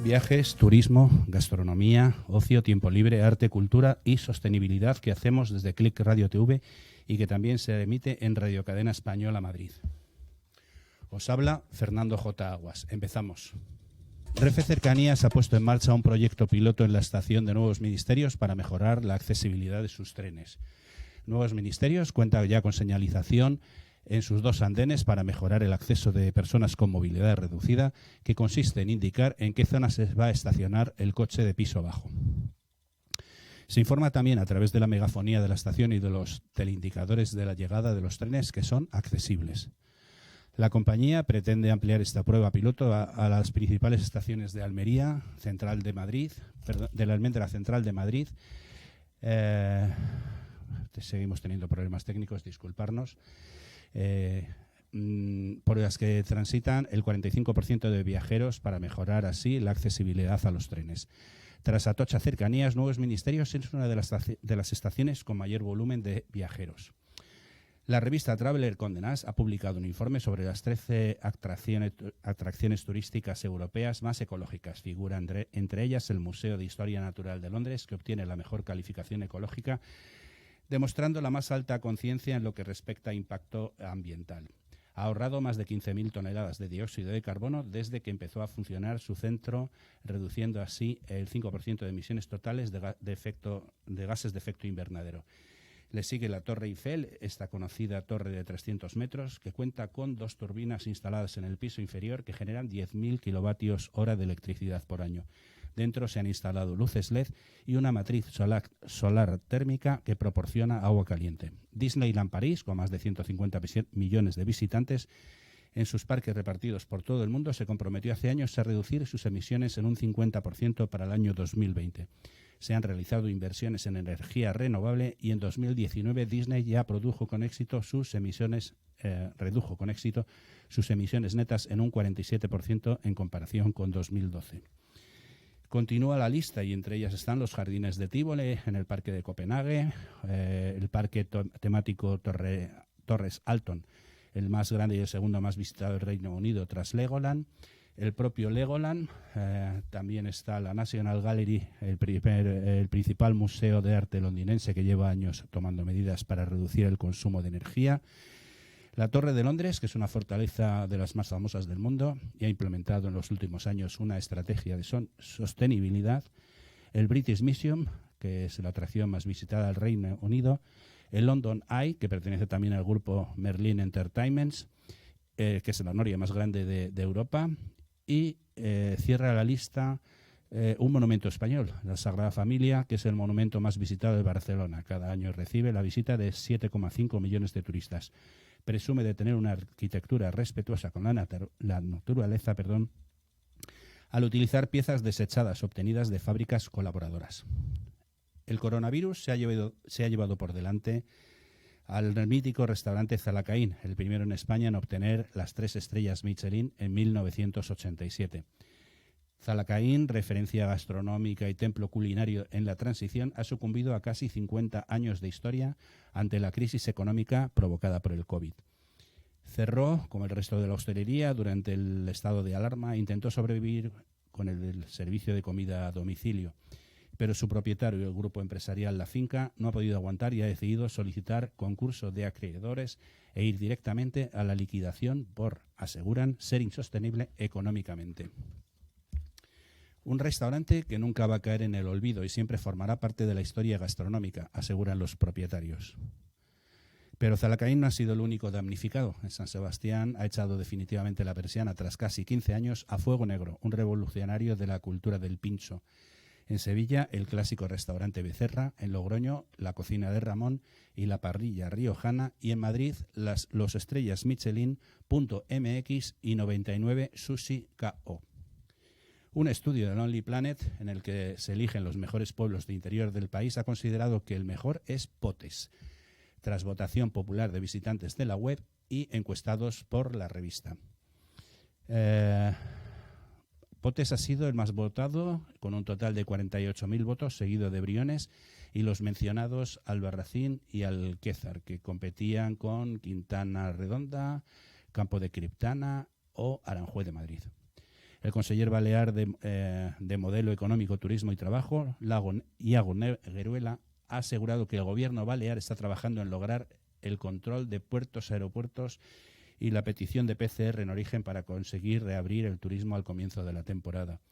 Viajes, turismo, gastronomía, ocio, tiempo libre, arte, cultura y sostenibilidad que hacemos desde Click Radio TV y que también se emite en Radio Cadena Española Madrid. Os habla Fernando J. Aguas. Empezamos. Renfe Cercanías ha puesto en marcha un proyecto piloto en la estación de Nuevos Ministerios para mejorar la accesibilidad de sus trenes. Nuevos Ministerios cuenta ya con señalización en sus dos andenes para mejorar el acceso de personas con movilidad reducida, que consiste en indicar en qué zona se va a estacionar el coche de piso bajo. Se informa también a través de la megafonía de la estación y de los teleindicadores de la llegada de los trenes que son accesibles. La compañía pretende ampliar esta prueba piloto a las principales estaciones de Almería, Central de Madrid, de la Almendra Central de Madrid. Seguimos teniendo problemas técnicos, disculparnos. Por las que transitan el 45% de viajeros para mejorar así la accesibilidad a los trenes. Tras Atocha Cercanías, Nuevos Ministerios es una de las estaciones con mayor volumen de viajeros. La revista Traveler Condé Nast ha publicado un informe sobre las 13 atracciones turísticas europeas más ecológicas. Figura entre ellas el Museo de Historia Natural de Londres, que obtiene la mejor calificación ecológica, demostrando la más alta conciencia en lo que respecta a impacto ambiental. Ha ahorrado más de 15.000 toneladas de dióxido de carbono desde que empezó a funcionar su centro, reduciendo así el 5% de emisiones totales de gases de efecto invernadero. Le sigue la Torre Eiffel, esta conocida torre de 300 metros, que cuenta con 2 turbinas instaladas en el piso inferior que generan 10.000 kilovatios hora de electricidad por año. Dentro se han instalado luces LED y una matriz solar térmica que proporciona agua caliente. Disneyland París, con más de 150 millones de visitantes en sus parques repartidos por todo el mundo, se comprometió hace años a reducir sus emisiones en un 50% para el año 2020. Se han realizado inversiones en energía renovable y en 2019 Disney ya redujo con éxito sus emisiones netas en un 47% en comparación con 2012. Continúa la lista y entre ellas están los jardines de Tivoli en el Parque de Copenhague, el parque temático Torres Alton, el más grande y el segundo más visitado del Reino Unido tras Legoland, el propio Legoland, también está la National Gallery, el principal museo de arte londinense que lleva años tomando medidas para reducir el consumo de energía, la Torre de Londres, que es una fortaleza de las más famosas del mundo y ha implementado en los últimos años una estrategia de sostenibilidad, el British Museum, que es la atracción más visitada del Reino Unido, el London Eye, que pertenece también al grupo Merlin Entertainments, que es la noria más grande de Europa, y cierra la lista un monumento español, la Sagrada Familia, que es el monumento más visitado de Barcelona. Cada año recibe la visita de 7,5 millones de turistas. Presume de tener una arquitectura respetuosa con la naturaleza, al utilizar piezas desechadas obtenidas de fábricas colaboradoras. El coronavirus se ha llevado por delante al mítico restaurante Zalacaín, el primero en España en obtener las 3 estrellas Michelin en 1987. Zalacaín, referencia gastronómica y templo culinario en la transición, ha sucumbido a casi 50 años de historia ante la crisis económica provocada por el COVID. Cerró, como el resto de la hostelería, durante el estado de alarma e intentó sobrevivir con el servicio de comida a domicilio. Pero su propietario y el grupo empresarial La Finca no ha podido aguantar y ha decidido solicitar concurso de acreedores e ir directamente a la liquidación por, aseguran, ser insostenible económicamente. Un restaurante que nunca va a caer en el olvido y siempre formará parte de la historia gastronómica, aseguran los propietarios. Pero Zalacaín no ha sido el único damnificado. En San Sebastián ha echado definitivamente la persiana tras casi 15 años a Fuego Negro, un revolucionario de la cultura del pincho. En Sevilla, el clásico restaurante Becerra, en Logroño, la cocina de Ramón y la parrilla riojana, y en Madrid, los estrellas Michelin.mx y 99 Sushi KO. Un estudio de Lonely Planet, en el que se eligen los mejores pueblos de interior del país, ha considerado que el mejor es Potes, tras votación popular de visitantes de la web y encuestados por la revista. Potes ha sido el más votado, con un total de 48.000 votos, seguido de Briones y los mencionados Albarracín y Alquézar, que competían con Quintana Redonda, Campo de Criptana o Aranjuez de Madrid. El conseller balear de Modelo Económico, Turismo y Trabajo, Iago Negueruela, ha asegurado que el gobierno balear está trabajando en lograr el control de puertos, aeropuertos y la petición de PCR en origen para conseguir reabrir el turismo al comienzo de la temporada.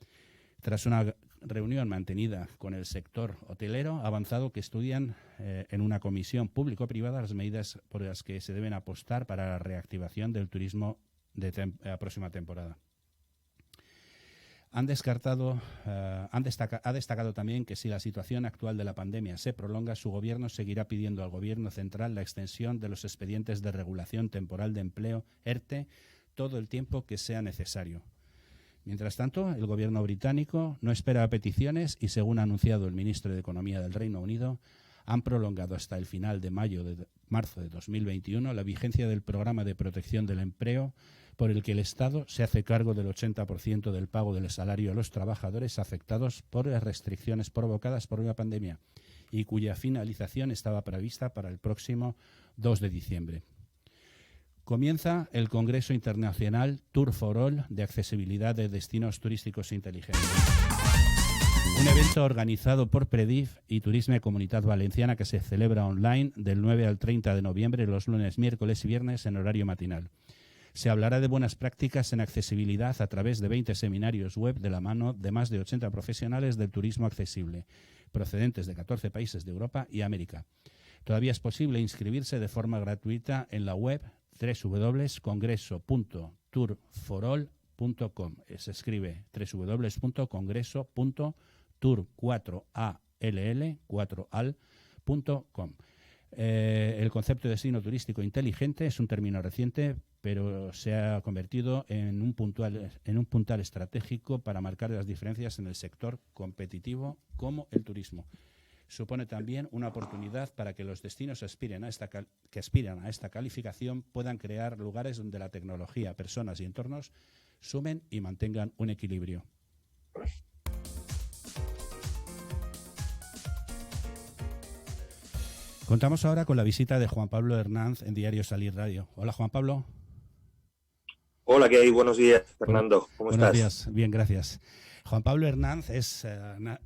Tras una reunión mantenida con el sector hotelero, ha avanzado que estudian en una comisión público-privada las medidas por las que se deben apostar para la reactivación del turismo de la próxima temporada. Ha destacado también que si la situación actual de la pandemia se prolonga, su gobierno seguirá pidiendo al gobierno central la extensión de los expedientes de regulación temporal de empleo, ERTE, todo el tiempo que sea necesario. Mientras tanto, el gobierno británico no espera peticiones y, según ha anunciado el ministro de Economía del Reino Unido, han prolongado hasta el final de marzo de 2021 la vigencia del programa de protección del empleo, por el que el Estado se hace cargo del 80% del pago del salario a los trabajadores afectados por las restricciones provocadas por la pandemia y cuya finalización estaba prevista para el próximo 2 de diciembre. Comienza el Congreso Internacional Tour for All de Accesibilidad de Destinos Turísticos Inteligentes. Un evento organizado por Predif y Turisme Comunitat Valenciana que se celebra online del 9 al 30 de noviembre, los lunes, miércoles y viernes en horario matinal. Se hablará de buenas prácticas en accesibilidad a través de 20 seminarios web de la mano de más de 80 profesionales del turismo accesible, procedentes de 14 países de Europa y América. Todavía es posible inscribirse de forma gratuita en la web www.congreso.tourforall.com. Se escribe www.tour4all.com. El concepto de destino turístico inteligente es un término reciente, pero se ha convertido en un puntal estratégico para marcar las diferencias en el sector competitivo como el turismo. Supone también una oportunidad para que los destinos que aspiran a esta calificación puedan crear lugares donde la tecnología, personas y entornos sumen y mantengan un equilibrio. Contamos ahora con la visita de Juan Pablo Hernández en Diario Salir Radio. Hola, Juan Pablo. Hola, ¿qué hay? Buenos días, Fernando. ¿Cómo estás? Buenos días, bien, gracias. Juan Pablo Hernández es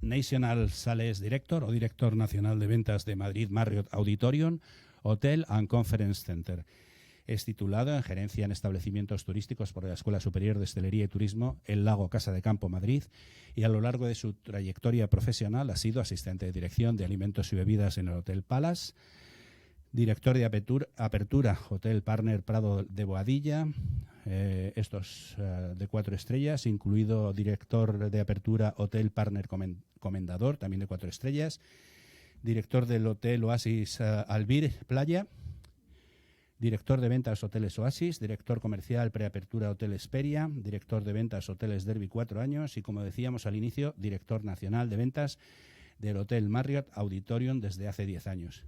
National Sales Director o Director Nacional de Ventas de Madrid Marriott Auditorium, Hotel and Conference Center. Es titulado en Gerencia en Establecimientos Turísticos por la Escuela Superior de Hostelería y Turismo El Lago Casa de Campo, Madrid, y a lo largo de su trayectoria profesional ha sido asistente de dirección de alimentos y bebidas en el Hotel Palace, director de Apertura Hotel Partner Prado de Boadilla, estos de 4 estrellas, incluido director de Apertura Hotel Partner Comendador, también de 4 estrellas, director del Hotel Oasis Albir Playa, director de ventas Hoteles Oasis, director comercial Preapertura Hotel Esperia, director de ventas Hoteles Derby 4 años y, como decíamos al inicio, director nacional de ventas del Hotel Marriott Auditorium desde hace 10 años.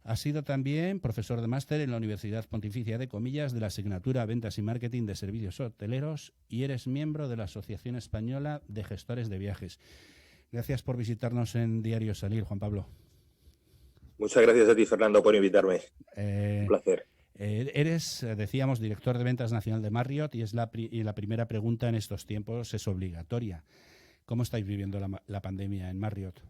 Ha sido también profesor de máster en la Universidad Pontificia de Comillas de la asignatura Ventas y Marketing de Servicios Hoteleros y eres miembro de la Asociación Española de Gestores de Viajes. Gracias por visitarnos en Diario Salir, Juan Pablo. Muchas gracias a ti, Fernando, por invitarme. Un placer. Eres, decíamos, director de ventas nacional de Marriott y la primera pregunta en estos tiempos es obligatoria. ¿Cómo estáis viviendo la pandemia en Marriott?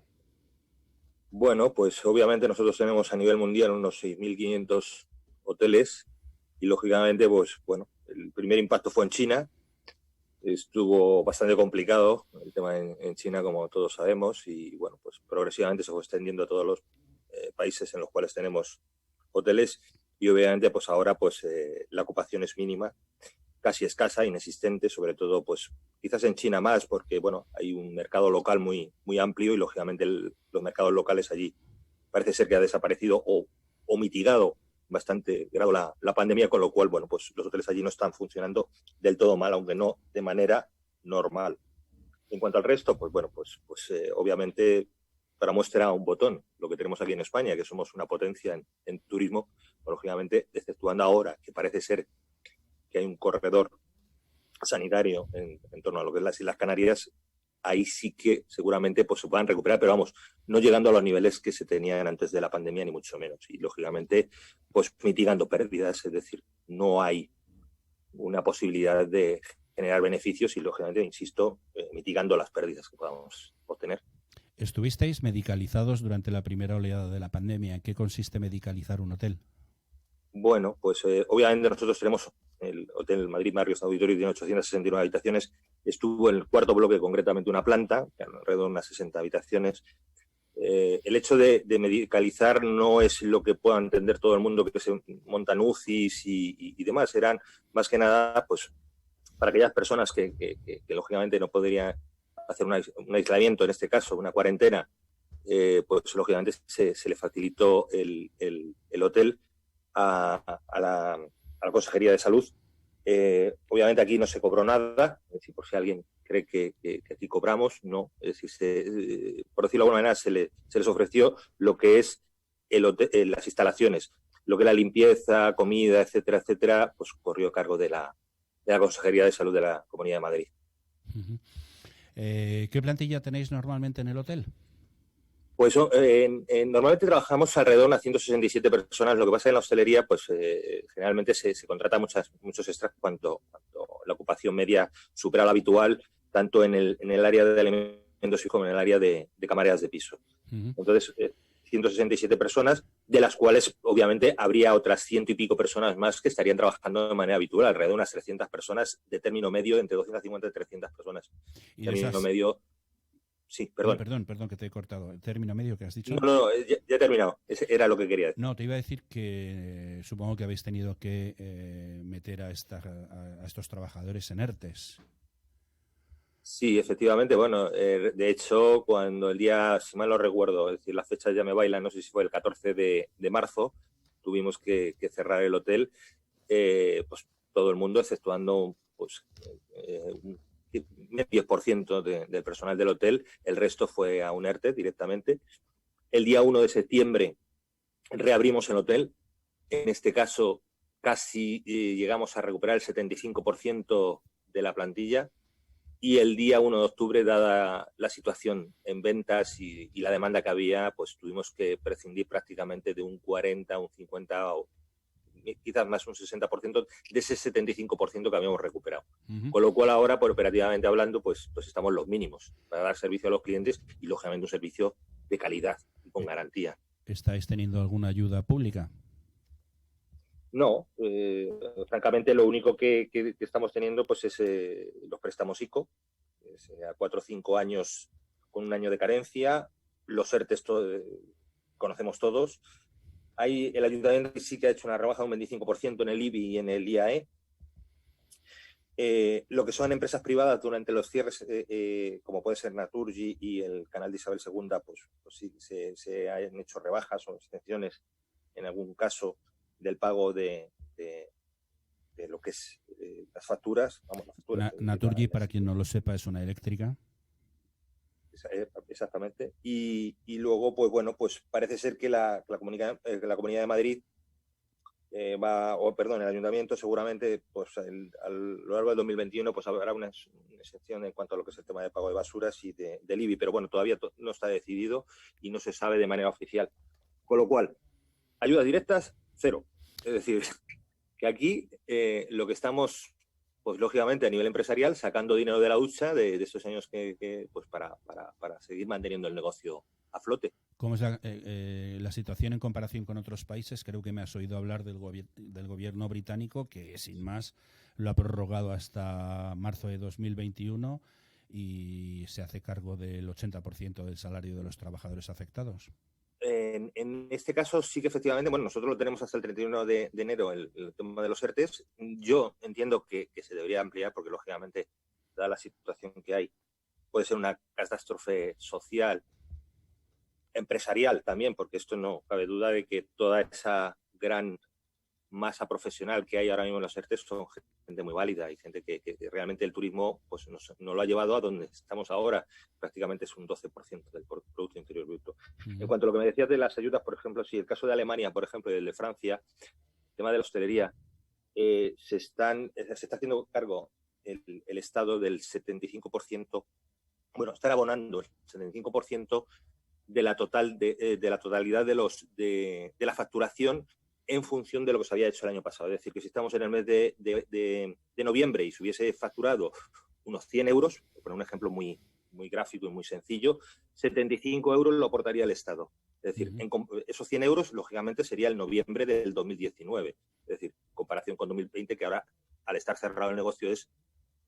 Bueno, pues obviamente nosotros tenemos a nivel mundial unos 6.500 hoteles y lógicamente, pues bueno, el primer impacto fue en China. Estuvo bastante complicado el tema en China, como todos sabemos, y bueno, pues progresivamente se fue extendiendo a todos los países en los cuales tenemos hoteles y obviamente pues ahora pues la ocupación es mínima, casi escasa, inexistente, sobre todo pues quizás en China más porque bueno, hay un mercado local muy amplio y lógicamente los mercados locales allí parece ser que ha desaparecido o mitigado bastante grado la pandemia, con lo cual bueno, pues los hoteles allí no están funcionando del todo mal, aunque no de manera normal. En cuanto al resto, pues bueno, pues obviamente para muestra un botón lo que tenemos aquí en España, que somos una potencia en turismo, lógicamente, exceptuando ahora que parece ser que hay un corredor sanitario en torno a lo que es las Islas Canarias, ahí sí que seguramente pues se puedan recuperar, pero vamos, no llegando a los niveles que se tenían antes de la pandemia, ni mucho menos. Y lógicamente, pues mitigando pérdidas, es decir, no hay una posibilidad de generar beneficios y, lógicamente, insisto, mitigando las pérdidas que podamos obtener. Estuvisteis medicalizados durante la primera oleada de la pandemia. ¿En qué consiste medicalizar un hotel? Bueno, pues obviamente nosotros tenemos el Hotel Madrid Marriott Auditorio, tiene 869 habitaciones. Estuvo en el cuarto bloque, concretamente una planta, que alrededor de unas 60 habitaciones. El hecho de medicalizar no es lo que pueda entender todo el mundo, que se montan UCIs y demás. Eran más que nada pues para aquellas personas que lógicamente no podrían hacer un aislamiento, en este caso una cuarentena, pues lógicamente se le facilitó el hotel a la Consejería de Salud. Obviamente aquí no se cobró nada, es decir, por si alguien cree que aquí cobramos, no. Es decir, por decirlo de alguna manera, se les ofreció lo que es el hotel, las instalaciones, lo que es la limpieza, comida, etcétera, etcétera, pues corrió a cargo de la Consejería de Salud de la Comunidad de Madrid. Uh-huh. ¿Qué plantilla tenéis normalmente en el hotel? Pues normalmente trabajamos alrededor de unas 167 personas. Lo que pasa en la hostelería, pues generalmente se contrata muchos extras cuando la ocupación media supera la habitual, tanto en el área de alimentos como en el área de camareras de piso. Uh-huh. Entonces, 167 personas, de las cuales obviamente habría otras 100 y pico personas más que estarían trabajando de manera habitual, alrededor de unas 300 personas de término medio, entre 250 y 300 personas. ¿Y término medio... Sí, perdón. Perdón, que te he cortado. ¿El término medio que has dicho? No, ya he terminado. Ese era lo que quería decir. No, te iba a decir que supongo que habéis tenido que meter a estos trabajadores en ERTES. Sí, efectivamente. Bueno, de hecho, cuando el día, si mal no recuerdo, es decir, las fechas ya me bailan, no sé si fue el 14 de marzo, tuvimos que cerrar el hotel, pues todo el mundo, exceptuando pues, un 10% del personal del hotel, el resto fue a un ERTE directamente. El día 1 de septiembre reabrimos el hotel. En este caso, casi llegamos a recuperar el 75% de la plantilla. Y el día 1 de octubre, dada la situación en ventas y la demanda que había, pues tuvimos que prescindir prácticamente de un 40, un 50 o quizás más un 60% de ese 75% que habíamos recuperado. Uh-huh. Con lo cual ahora, pues, operativamente hablando, pues estamos en los mínimos para dar servicio a los clientes y, lógicamente, un servicio de calidad y con garantía. ¿Estáis teniendo alguna ayuda pública? No, francamente lo único que estamos teniendo pues es los préstamos ICO, a 4 o 5 años con un año de carencia, los ERTES conocemos todos. El ayuntamiento sí que ha hecho una rebaja de un 25% en el IBI y en el IAE. Lo que son empresas privadas durante los cierres, como puede ser Naturgy y el canal de Isabel II, pues sí se han hecho rebajas o extensiones en algún caso del pago de lo que es las facturas. Vamos, las facturas Naturgy, para quien no lo sepa, es una eléctrica. Exactamente. Y luego, pues bueno, pues parece ser que la Comunidad de Madrid el Ayuntamiento seguramente pues a lo largo del 2021 pues habrá una excepción en cuanto a lo que es el tema de pago de basuras y del IBI, pero bueno, todavía no está decidido y no se sabe de manera oficial. Con lo cual, ayudas directas, cero. Es decir, que aquí lo que estamos, pues lógicamente a nivel empresarial, sacando dinero de la hucha de estos años que pues para seguir manteniendo el negocio a flote. ¿Cómo es la situación en comparación con otros países? Creo que me has oído hablar del gobierno británico, que sin más lo ha prorrogado hasta marzo de 2021 y se hace cargo del 80% del salario de los trabajadores afectados. En este caso sí que efectivamente, bueno, nosotros lo tenemos hasta el 31 de enero, el tema de los ERTES. Yo entiendo que se debería ampliar porque, lógicamente, dada la situación que hay, puede ser una catástrofe social, empresarial también, porque esto no cabe duda de que toda esa gran masa profesional que hay ahora mismo en los ERTES son gente muy válida y gente que realmente el turismo pues no lo ha llevado a donde estamos ahora. Prácticamente es un 12% del Producto Interior Bruto. En cuanto a lo que me decías de las ayudas, por ejemplo, si el caso de Alemania, por ejemplo, y el de Francia, el tema de la hostelería, se está haciendo cargo el Estado del 75%, bueno, están abonando el 75% de la totalidad de la facturación en función de lo que se había hecho el año pasado. Es decir, que si estamos en el mes de noviembre y se hubiese facturado unos 100 euros, por poner un ejemplo muy gráfico y muy sencillo, 75 euros lo aportaría el Estado. Es decir, esos 100 euros, lógicamente, sería el noviembre del 2019. Es decir, en comparación con 2020, que ahora, al estar cerrado el negocio, es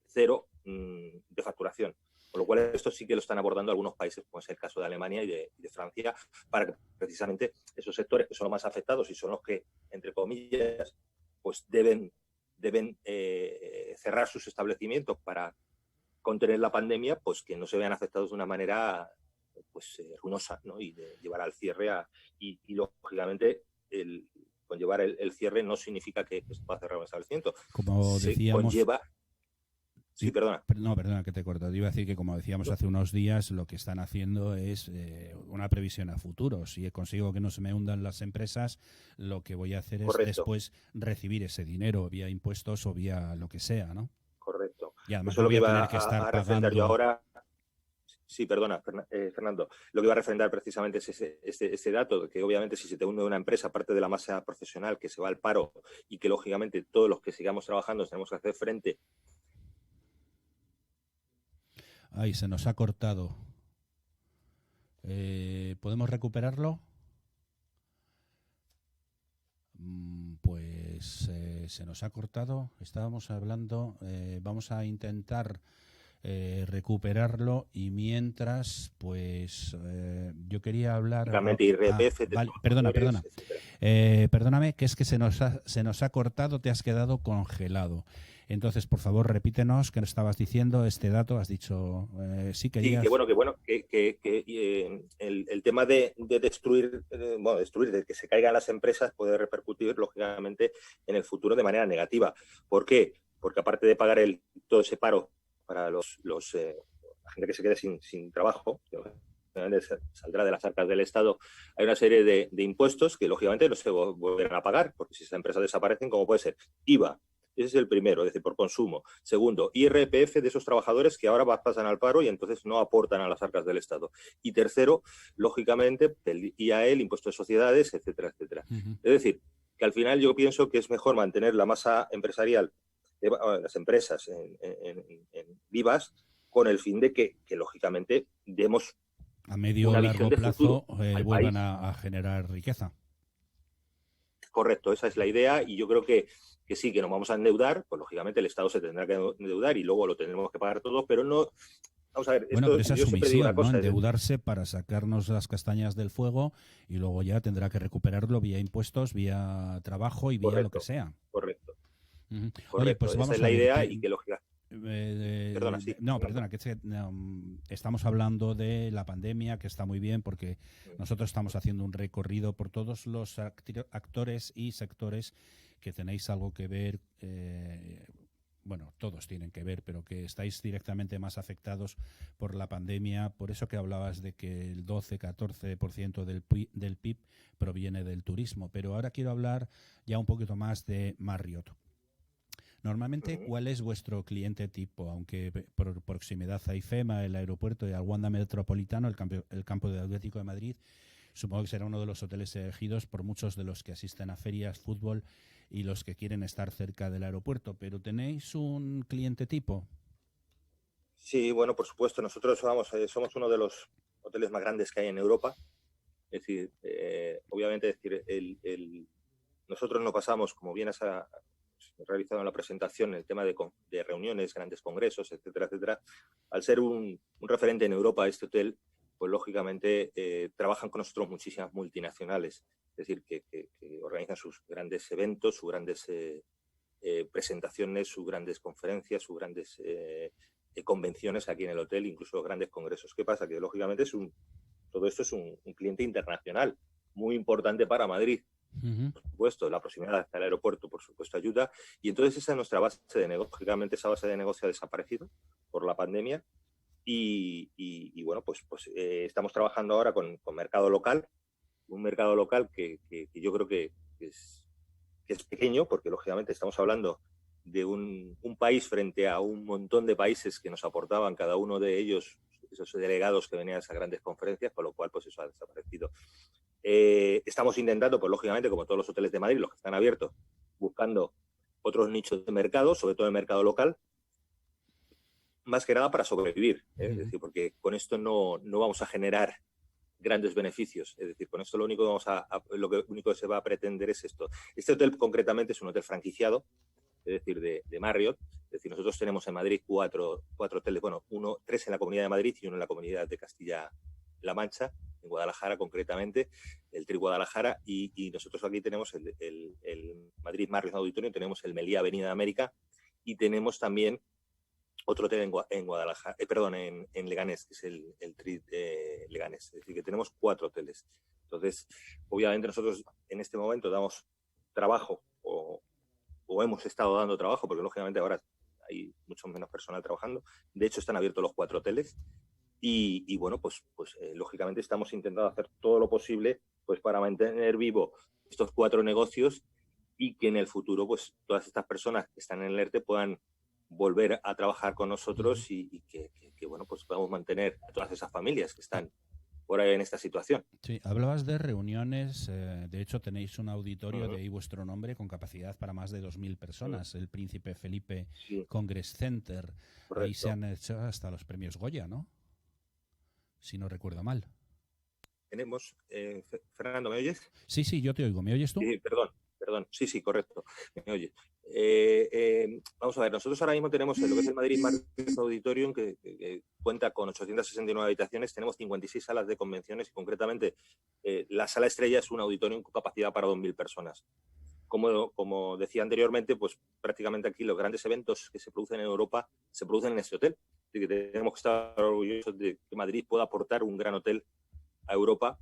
cero de facturación. Con lo cual, esto sí que lo están abordando algunos países, como es el caso de Alemania y de Francia, para que precisamente esos sectores que son los más afectados y son los que, entre comillas, pues deben cerrar sus establecimientos para contener la pandemia, pues que no se vean afectados de una manera pues ruinosa, ¿no? Y de llevar al cierre y lógicamente conllevar el cierre no significa que se pueda cerrar un establecimiento. Como decíamos, conlleva. Sí, perdona. No, perdona que te corto. Te iba a decir que, como decíamos hace unos días, lo que están haciendo es una previsión a futuro. Si consigo que no se me hundan las empresas, lo que voy a hacer es después recibir ese dinero vía impuestos o vía lo que sea, ¿no? Correcto. Y además eso es lo que voy a iba tener que estar a refrendar pagando. Yo ahora. Sí, perdona, Fernando. Lo que iba a refrendar precisamente es ese dato, que obviamente si se te hunde una empresa, aparte de la masa profesional que se va al paro y que lógicamente todos los que sigamos trabajando tenemos que hacer frente. Ay, se nos ha cortado. ¿Podemos recuperarlo? Pues se nos ha cortado. Estábamos hablando, vamos a intentar recuperarlo y mientras, pues yo quería hablar. IRPF, vale, perdona. Perdóname, que es que se nos ha cortado, te has quedado congelado. Entonces, por favor, repítenos qué estabas diciendo, este dato, has dicho, sí querías... Sí, que el tema de destruir, de que se caigan las empresas puede repercutir, lógicamente, en el futuro de manera negativa. ¿Por qué? Porque aparte de pagar todo ese paro para la gente que se quede sin trabajo, que saldrá de las arcas del Estado, hay una serie de impuestos que, lógicamente, no se volverán a pagar, porque si esas empresas desaparecen, ¿cómo puede ser? IVA. Ese es el primero, es decir, por consumo. Segundo, IRPF de esos trabajadores que ahora pasan al paro y entonces no aportan a las arcas del Estado. Y tercero, lógicamente, el IAE, el impuesto de sociedades, etcétera, etcétera. Es decir, que al final yo pienso que es mejor mantener la masa empresarial, las empresas en vivas, con el fin de que lógicamente, demos a medio o largo plazo vuelvan a generar riqueza. Correcto, esa es la idea y yo creo que sí, que nos vamos a endeudar, pues lógicamente el Estado se tendrá que endeudar y luego lo tendremos que pagar todos, pero no... Vamos a ver, bueno, pero esa es su misión, ¿no? Endeudarse para sacarnos las castañas del fuego y luego ya tendrá que recuperarlo vía impuestos, vía trabajo y vía lo que sea. Correcto. Oye, pues vamos esa es la idea y que lógica. Perdona, sí. No, perdona, que estamos hablando de la pandemia, que está muy bien porque nosotros estamos haciendo un recorrido por todos los actores y sectores que tenéis algo que ver, bueno, todos tienen que ver, pero que estáis directamente más afectados por la pandemia. Por eso que hablabas de que el 12-14% del PIB proviene del turismo. Pero ahora quiero hablar ya un poquito más de Marriott. Normalmente, ¿cuál es vuestro cliente tipo? Aunque por proximidad a IFEMA, el aeropuerto y al Wanda Metropolitano, el campo de Atlético de Madrid, supongo que será uno de los hoteles elegidos por muchos de los que asisten a ferias, fútbol y los que quieren estar cerca del aeropuerto. ¿Pero tenéis un cliente tipo? Sí, bueno, por supuesto. Nosotros somos uno de los hoteles más grandes que hay en Europa. Es decir, obviamente, nosotros no pasamos, como bien has realizado en la presentación, el tema de reuniones, grandes congresos, etcétera, etcétera. Al ser un referente en Europa, este hotel, pues lógicamente trabajan con nosotros muchísimas multinacionales, es decir, que organizan sus grandes eventos, sus grandes presentaciones, sus grandes conferencias, sus grandes convenciones aquí en el hotel, incluso grandes congresos. ¿Qué pasa? Que lógicamente todo esto es un cliente internacional muy importante para Madrid. Por supuesto, la proximidad hasta el aeropuerto, por supuesto, ayuda. Y entonces esa es nuestra base de negocio. Lógicamente esa base de negocio ha desaparecido por la pandemia y bueno, pues estamos trabajando ahora con mercado local, un mercado local que yo creo que es pequeño, porque lógicamente estamos hablando de un país frente a un montón de países que nos aportaban cada uno de ellos, esos delegados que venían a esas grandes conferencias, con lo cual pues eso ha desaparecido. Estamos intentando, pues lógicamente, como todos los hoteles de Madrid, los que están abiertos, buscando otros nichos de mercado, sobre todo el mercado local, más que nada para sobrevivir, Es decir, porque con esto no vamos a generar grandes beneficios. Es decir, con esto lo único que se va a pretender es esto. Este hotel concretamente es un hotel franquiciado, es decir, de Marriott. Es decir, nosotros tenemos en Madrid cuatro hoteles, bueno, tres en la Comunidad de Madrid y uno en la Comunidad de Castilla-La Mancha, en Guadalajara concretamente, el Tri Guadalajara, y nosotros aquí tenemos el Madrid Marriott Auditorio, tenemos el Meliá Avenida de América, y tenemos también otro hotel en Guadalajara, en Leganés, que es el Tri Leganés. Es decir, que tenemos 4 hoteles. Entonces, obviamente nosotros en este momento damos trabajo o hemos estado dando trabajo, porque lógicamente ahora hay mucho menos personal trabajando. De hecho, están abiertos los 4 hoteles y bueno, pues lógicamente estamos intentando hacer todo lo posible pues para mantener vivo estos 4 negocios y que en el futuro pues todas estas personas que están en el ERTE puedan volver a trabajar con nosotros y que bueno, pues podamos mantener a todas esas familias que están por ahí en esta situación. Sí, hablabas de reuniones, de hecho tenéis un auditorio de ahí vuestro nombre con capacidad para más de 2.000 personas, el Príncipe Felipe Congress Center. Correcto. Ahí se han hecho hasta los premios Goya, ¿no? Si no recuerdo mal. Tenemos, Fernando, ¿me oyes? Sí, yo te oigo. ¿Me oyes tú? Sí, perdón. Sí, correcto. ¿Me oyes? Vamos a ver, nosotros ahora mismo tenemos lo que es el Madrid Marriott Auditorium, que cuenta con 869 habitaciones, tenemos 56 salas de convenciones y concretamente la sala estrella es un auditorium con capacidad para 2.000 personas. Como decía anteriormente, pues prácticamente aquí los grandes eventos que se producen en Europa se producen en este hotel. Así que tenemos que estar orgullosos de que Madrid pueda aportar un gran hotel a Europa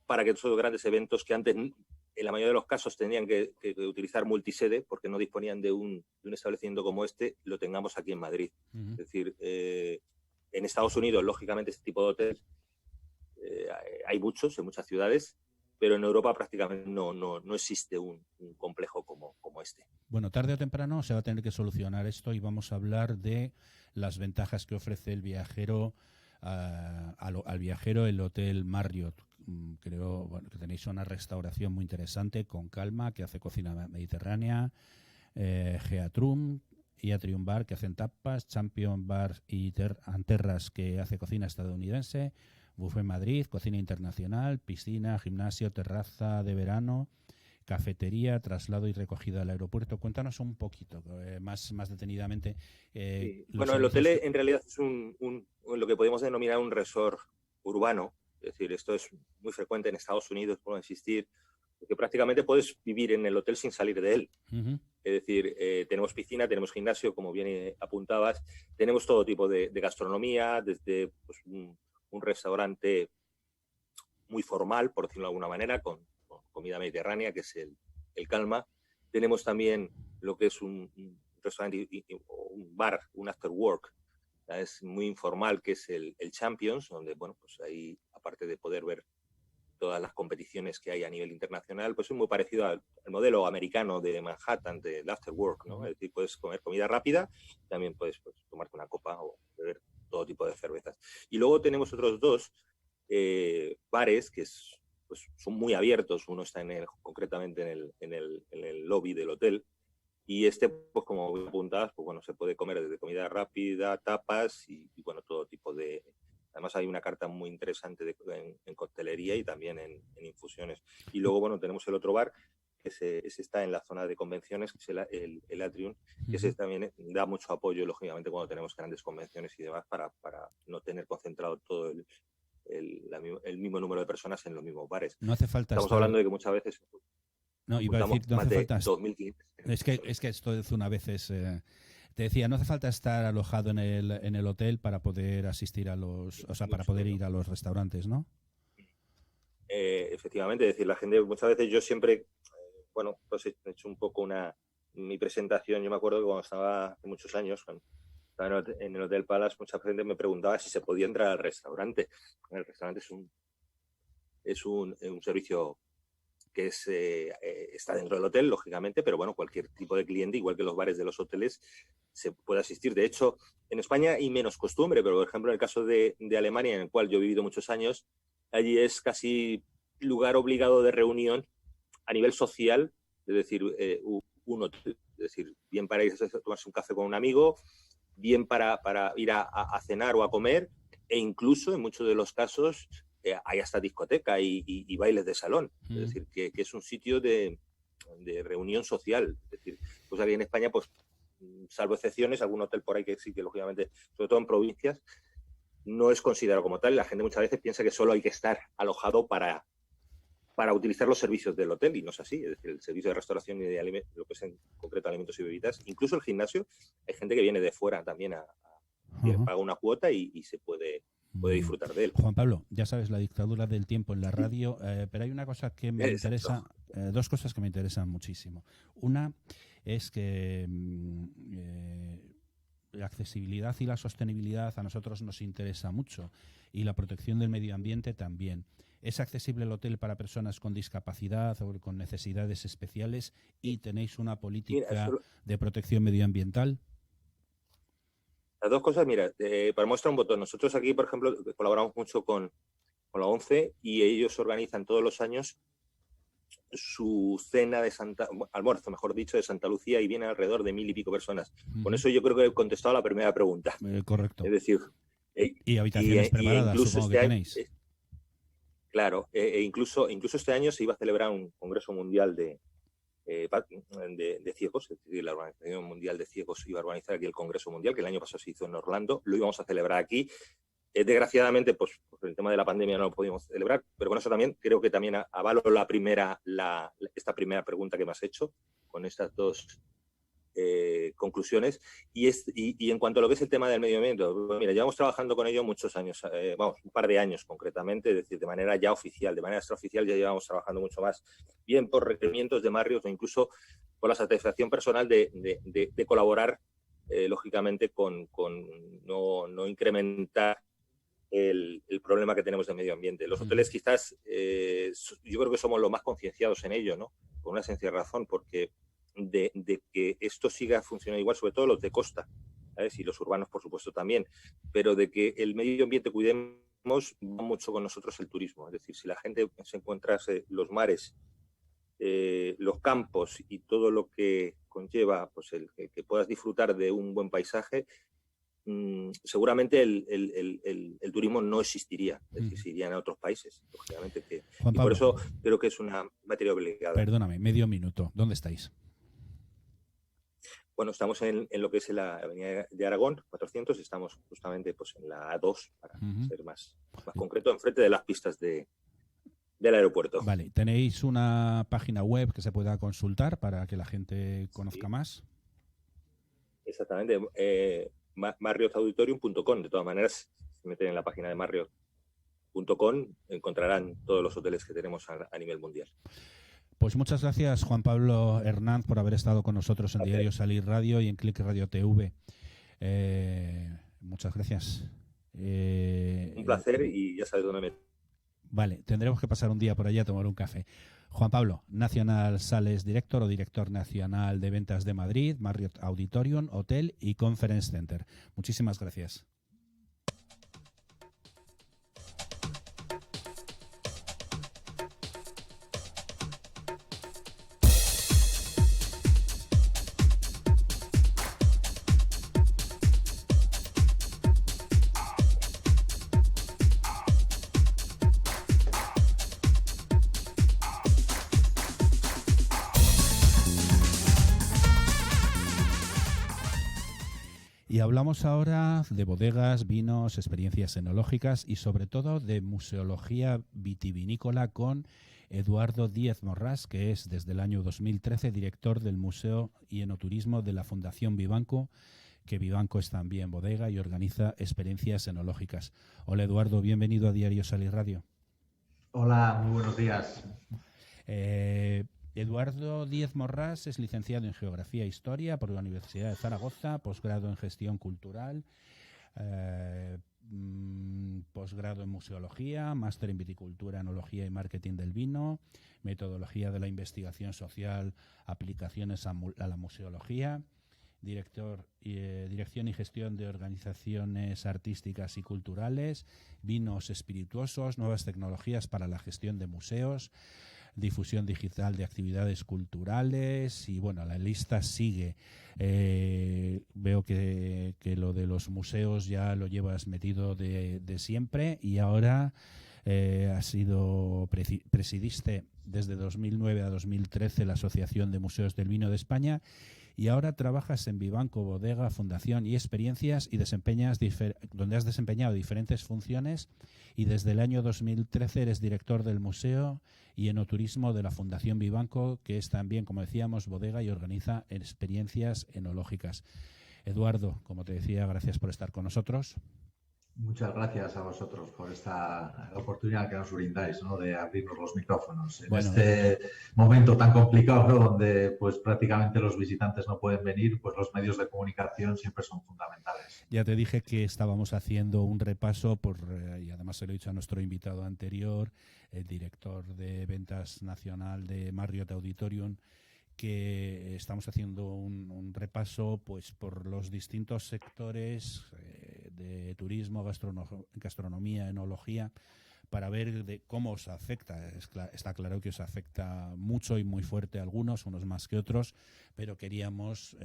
para que esos grandes eventos que antes, en la mayoría de los casos, tenían que utilizar multisede porque no disponían de un establecimiento como este, lo tengamos aquí en Madrid. Es decir, en Estados Unidos, lógicamente, este tipo de hoteles hay muchos en muchas ciudades, pero en Europa prácticamente no existe un complejo como este. Bueno, tarde o temprano se va a tener que solucionar esto y vamos a hablar de las ventajas que ofrece el viajero al viajero el Hotel Marriott. Creo que tenéis una restauración muy interesante con Calma, que hace cocina mediterránea, Geatrum y Atrium Bar, que hacen tapas, Champion Bar y Anterras, que hace cocina estadounidense, Buffet Madrid, cocina internacional, piscina, gimnasio, terraza de verano, cafetería, traslado y recogida al aeropuerto. Cuéntanos un poquito, más detenidamente. Sí. Bueno, el hotel en realidad es lo que podemos denominar un resort urbano. Es decir, esto es muy frecuente en Estados Unidos, puedo insistir, porque prácticamente puedes vivir en el hotel sin salir de él. Es decir, tenemos piscina, tenemos gimnasio, como bien apuntabas, tenemos todo tipo de gastronomía, desde pues, un restaurante muy formal, por decirlo de alguna manera, con comida mediterránea, que es el Calma. Tenemos también lo que es un restaurante o un bar, un after work, es muy informal, que es el Champions, donde, bueno, pues ahí, aparte de poder ver todas las competiciones que hay a nivel internacional, pues es muy parecido al modelo americano de Manhattan, del after work, ¿no? Es decir, puedes comer comida rápida, también puedes tomarte una copa o beber todo tipo de cervezas. Y luego tenemos otros 2 bares que pues, son muy abiertos. Uno está concretamente en el lobby del hotel. Y pues como apuntabas, pues bueno, se puede comer desde comida rápida, tapas y bueno, todo tipo de... Además hay una carta muy interesante en coctelería y también en infusiones. Y luego, bueno, tenemos el otro bar, que ese está en la zona de convenciones, que es el Atrium, que ese también da mucho apoyo, lógicamente, cuando tenemos grandes convenciones y demás, para no tener concentrado todo el mismo número de personas en los mismos bares. No hace falta Estamos hablando de que muchas veces... No, iba a decir, no hace falta... 2.500. Es que esto es una vez... te decía, no hace falta estar alojado en el hotel para poder asistir a los... O sea, para poder ir a los restaurantes, ¿no? Efectivamente, es decir, la gente, muchas veces yo siempre... bueno, pues he hecho un poco mi presentación. Yo me acuerdo que cuando estaba hace muchos años, cuando estaba en el Hotel Palace, mucha gente me preguntaba si se podía entrar al restaurante. El restaurante es un servicio que está dentro del hotel, lógicamente, pero bueno, cualquier tipo de cliente, igual que los bares de los hoteles, se puede asistir. De hecho, en España hay menos costumbre, pero por ejemplo, en el caso de Alemania, en el cual yo he vivido muchos años, allí es casi lugar obligado de reunión a nivel social, es decir, un hotel, es decir, bien para ir a tomarse un café con un amigo, bien para ir a cenar o a comer, e incluso en muchos de los casos hay hasta discoteca y bailes de salón, es decir, que es un sitio de reunión social, es decir, pues aquí en España, pues salvo excepciones, algún hotel por ahí que sí que lógicamente, sobre todo en provincias, no es considerado como tal. La gente muchas veces piensa que solo hay que estar alojado para utilizar los servicios del hotel, y no es así. Es decir, el servicio de restauración y de alimentos, lo que es en concreto alimentos y bebidas, incluso el gimnasio, hay gente que viene de fuera también paga una cuota y se puede disfrutar de él. Juan Pablo, ya sabes, la dictadura del tiempo en la radio, pero hay una cosa que me interesa, dos cosas que me interesan muchísimo. Una es que la accesibilidad y la sostenibilidad a nosotros nos interesa mucho, y la protección del medio ambiente también. ¿Es accesible el hotel para personas con discapacidad o con necesidades especiales, y tenéis una política de protección medioambiental? Las dos cosas, mira, para muestra un botón. Nosotros aquí, por ejemplo, colaboramos mucho con la ONCE, y ellos organizan todos los años su cena de almuerzo, mejor dicho, de Santa Lucía, y viene alrededor de 1000 y pico personas. Con eso yo creo que he contestado a la primera pregunta. Correcto. Es decir, y habitaciones preparadas, supongo que tenéis. Claro, incluso este año se iba a celebrar un congreso mundial de ciegos, es decir, la Organización Mundial de Ciegos iba a organizar aquí el Congreso Mundial, que el año pasado se hizo en Orlando, lo íbamos a celebrar aquí. Desgraciadamente, pues por el tema de la pandemia no lo pudimos celebrar, pero con eso también creo que también avalo esta primera pregunta que me has hecho, con estas dos conclusiones. Y en cuanto a lo que es el tema del medio ambiente, mira, llevamos trabajando con ello muchos años, un par de años concretamente, es decir, de manera ya oficial, de manera extraoficial ya llevamos trabajando mucho más, bien por requerimientos de Marriott o incluso por la satisfacción personal de colaborar, lógicamente, con no incrementar el problema que tenemos de medio ambiente. Los hoteles quizás, yo creo que somos los más concienciados en ello, ¿no? Por una sencilla razón, porque de que esto siga funcionando igual, sobre todo los de costa, ¿sabes? Y los urbanos, por supuesto, también, pero de que el medio ambiente cuidemos, va mucho con nosotros el turismo. Es decir, si la gente se encuentra los mares, los campos y todo lo que conlleva, pues el que puedas disfrutar de un buen paisaje, seguramente el turismo no existiría, es decir, se irían a otros países, lógicamente. Juan Pablo, por eso creo que es una materia obligada. Perdóname, medio minuto. ¿Dónde estáis? Bueno, estamos en lo que es la Avenida de Aragón, 400, estamos justamente pues en la A2, para ser más concreto, enfrente de las pistas del aeropuerto. Vale, ¿tenéis una página web que se pueda consultar para que la gente conozca más? Exactamente, marriottauditorium.com. De todas maneras, si meten en la página de marriott.com encontrarán todos los hoteles que tenemos a nivel mundial. Pues muchas gracias, Juan Pablo Hernández, por haber estado con nosotros en Diario Salir Radio y en Click Radio TV. Muchas gracias. Un placer, y ya sabes dónde me... Vale, tendremos que pasar un día por allá a tomar un café. Juan Pablo, National Sales Director o Director Nacional de Ventas de Madrid, Marriott Auditorium, Hotel y Conference Center. Muchísimas gracias. Y hablamos ahora de bodegas, vinos, experiencias enológicas y sobre todo de museología vitivinícola con Eduardo Díez Morrás, que es desde el año 2013 director del Museo y Enoturismo de la Fundación Vivanco, que Vivanco es también bodega y organiza experiencias enológicas. Hola Eduardo, bienvenido a Diario Salir Radio. Hola, muy buenos días. Eduardo Díez Morrás es licenciado en Geografía e Historia por la Universidad de Zaragoza, posgrado en Gestión Cultural, posgrado en Museología, máster en Viticultura, Enología y Marketing del Vino, Metodología de la Investigación Social, aplicaciones a la Museología, Dirección y Gestión de Organizaciones Artísticas y Culturales, Vinos Espirituosos, Nuevas Tecnologías para la Gestión de Museos, Difusión Digital de Actividades Culturales y bueno, la lista sigue. Veo que lo de los museos ya lo llevas metido de siempre y ahora presidiste desde 2009 a 2013 la Asociación de Museos del Vino de España y ahora trabajas en Vivanco, Bodega, Fundación y Experiencias y donde has desempeñado diferentes funciones y desde el año 2013 eres director del Museo y Enoturismo de la Fundación Vivanco, que es también, como decíamos, bodega y organiza experiencias enológicas. Eduardo, como te decía, gracias por estar con nosotros. Muchas gracias a vosotros por esta oportunidad que nos brindáis, ¿no?, de abrirnos los micrófonos en este momento tan complicado, ¿no?, donde pues prácticamente los visitantes no pueden venir, pues los medios de comunicación siempre son fundamentales. Ya te dije que estábamos haciendo un repaso y además se lo he dicho a nuestro invitado anterior, el director de ventas nacional de Marriott Auditorium, que estamos haciendo un repaso pues por los distintos sectores de turismo, gastronomía, enología, para ver de cómo os afecta. Está claro que os afecta mucho y muy fuerte a algunos, unos más que otros, pero queríamos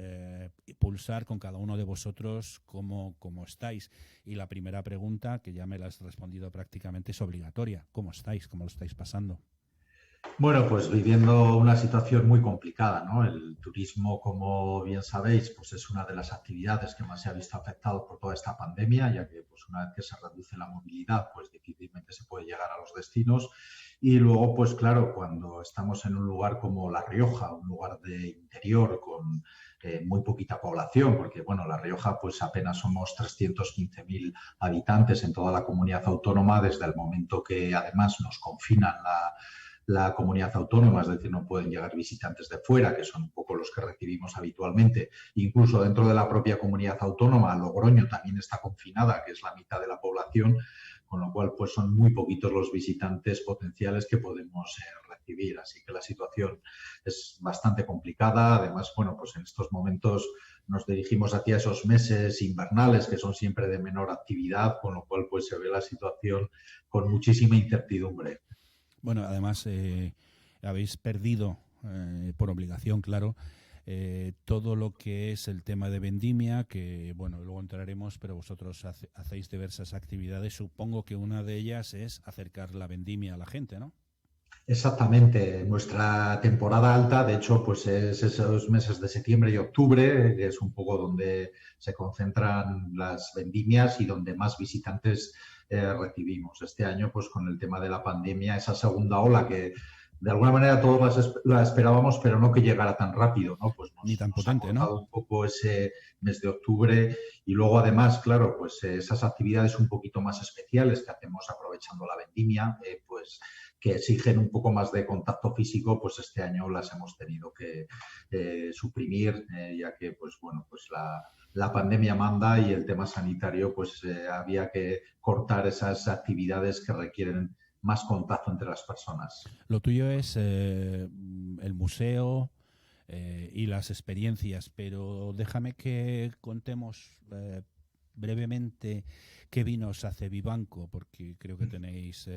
pulsar con cada uno de vosotros cómo estáis. Y la primera pregunta, que ya me la has respondido prácticamente, es obligatoria. ¿Cómo estáis? ¿Cómo lo estáis pasando? Bueno, pues viviendo una situación muy complicada, ¿no? El turismo, como bien sabéis, pues es una de las actividades que más se ha visto afectado por toda esta pandemia, ya que pues una vez que se reduce la movilidad, pues difícilmente se puede llegar a los destinos. Y luego, pues claro, cuando estamos en un lugar como La Rioja, un lugar de interior con muy poquita población, porque bueno, La Rioja pues apenas somos 315.000 habitantes en toda la comunidad autónoma, desde el momento que además nos confinan la comunidad autónoma, es decir, no pueden llegar visitantes de fuera, que son un poco los que recibimos habitualmente. Incluso dentro de la propia comunidad autónoma, Logroño también está confinada, que es la mitad de la población, con lo cual pues son muy poquitos los visitantes potenciales que podemos recibir. Así que la situación es bastante complicada. Además, bueno, pues en estos momentos nos dirigimos hacia esos meses invernales que son siempre de menor actividad, con lo cual pues se ve la situación con muchísima incertidumbre. Bueno, además habéis perdido, por obligación, claro, todo lo que es el tema de vendimia, que, bueno, luego entraremos, pero vosotros hacéis diversas actividades. Supongo que una de ellas es acercar la vendimia a la gente, ¿no? Exactamente. Nuestra temporada alta, de hecho, pues es esos meses de septiembre y octubre, que es un poco donde se concentran las vendimias y donde más visitantes recibimos. Este año, pues con el tema de la pandemia, esa segunda ola que de alguna manera todos la esperábamos, pero no que llegara tan rápido, ¿no? Pues Ni tan potente, ha cortado, ¿no?, un poco ese mes de octubre y luego además, claro, pues esas actividades un poquito más especiales que hacemos aprovechando la vendimia, pues que exigen un poco más de contacto físico, pues este año las hemos tenido que suprimir, ya que, pues bueno, pues la pandemia manda y el tema sanitario, pues había que cortar esas actividades que requieren más contacto entre las personas. Lo tuyo es el museo y las experiencias, pero déjame que contemos brevemente qué vinos hace Vivanco, porque creo que tenéis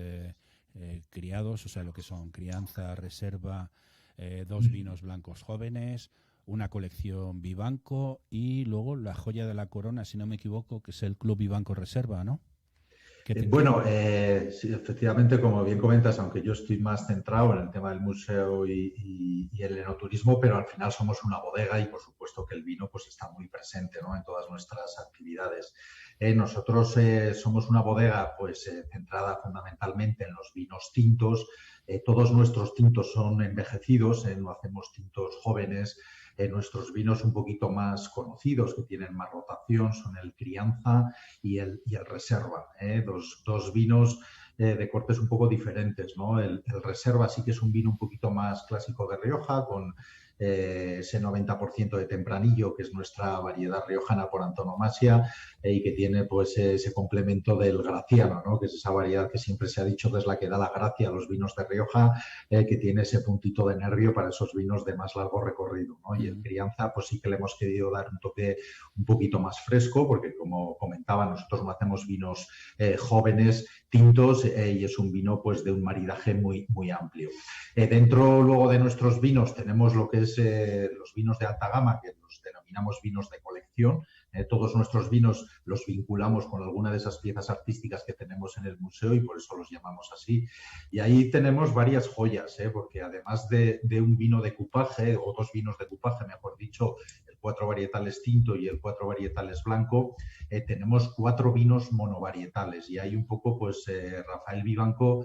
criados, o sea, lo que son crianza, reserva, 2 vinos blancos jóvenes, una colección Vivanco y luego la joya de la corona, si no me equivoco, que es el Club Vivanco Reserva, ¿no? Bueno, sí, efectivamente, como bien comentas, aunque yo estoy más centrado en el tema del museo y el enoturismo, pero al final somos una bodega y por supuesto que el vino pues está muy presente, ¿no?, en todas nuestras actividades. Nosotros somos una bodega pues centrada fundamentalmente en los vinos tintos. Todos nuestros tintos son envejecidos, no hacemos tintos jóvenes. Nuestros vinos un poquito más conocidos, que tienen más rotación, son el crianza y el reserva. Dos vinos de cortes un poco diferentes, ¿no? El Reserva sí que es un vino un poquito más clásico de Rioja, con ese 90% de tempranillo, que es nuestra variedad riojana por antonomasia, y que tiene pues ese complemento del graciano, ¿no? Que es esa variedad que siempre se ha dicho que es la que da la gracia a los vinos de Rioja, que tiene ese puntito de nervio para esos vinos de más largo recorrido, ¿no? Y el crianza pues sí que le hemos querido dar un toque un poquito más fresco, porque como comentaba, nosotros no hacemos vinos jóvenes, tintos, y es un vino pues de un maridaje muy, muy amplio. Dentro luego de nuestros vinos tenemos lo que es los vinos de alta gama, que los denominamos vinos de colección. Todos nuestros vinos los vinculamos con alguna de esas piezas artísticas que tenemos en el museo y por eso los llamamos así. Y ahí tenemos varias joyas, porque además de un vino de cupaje, o dos vinos de cupaje, mejor dicho, el 4 varietales tinto y el 4 varietales blanco, tenemos 4 vinos monovarietales. Y hay un poco, pues, Rafael Vivanco,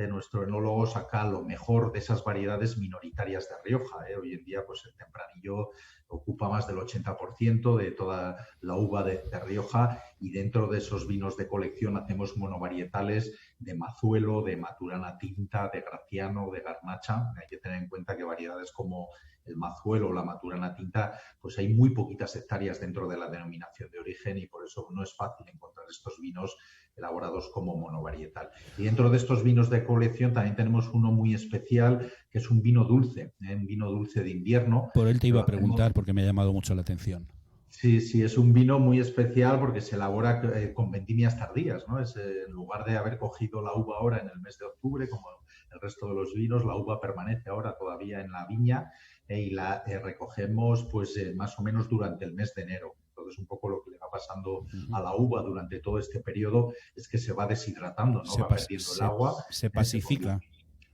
nuestro enólogo, saca lo mejor de esas variedades minoritarias de Rioja. Hoy en día, pues el tempranillo ocupa más del 80% de toda la uva de Rioja, y dentro de esos vinos de colección hacemos monovarietales de Mazuelo, de Maturana Tinta, de Graciano, de Garnacha. Hay que tener en cuenta que variedades como el Mazuelo o la Maturana Tinta, pues hay muy poquitas hectáreas dentro de la denominación de origen, y por eso no es fácil encontrar estos vinos elaborados como monovarietal. Y dentro de estos vinos de colección también tenemos uno muy especial, que es un vino dulce de invierno. Por él te iba a preguntar, porque me ha llamado mucho la atención. Sí, es un vino muy especial porque se elabora con vendimias tardías, ¿no? En lugar de haber cogido la uva ahora en el mes de octubre, como el resto de los vinos, la uva permanece ahora todavía en la viña, y la recogemos pues más o menos durante el mes de enero. Entonces, un poco lo que le va pasando a la uva durante todo este periodo es que se va deshidratando, ¿no? Va perdiendo el agua. Se pacifica.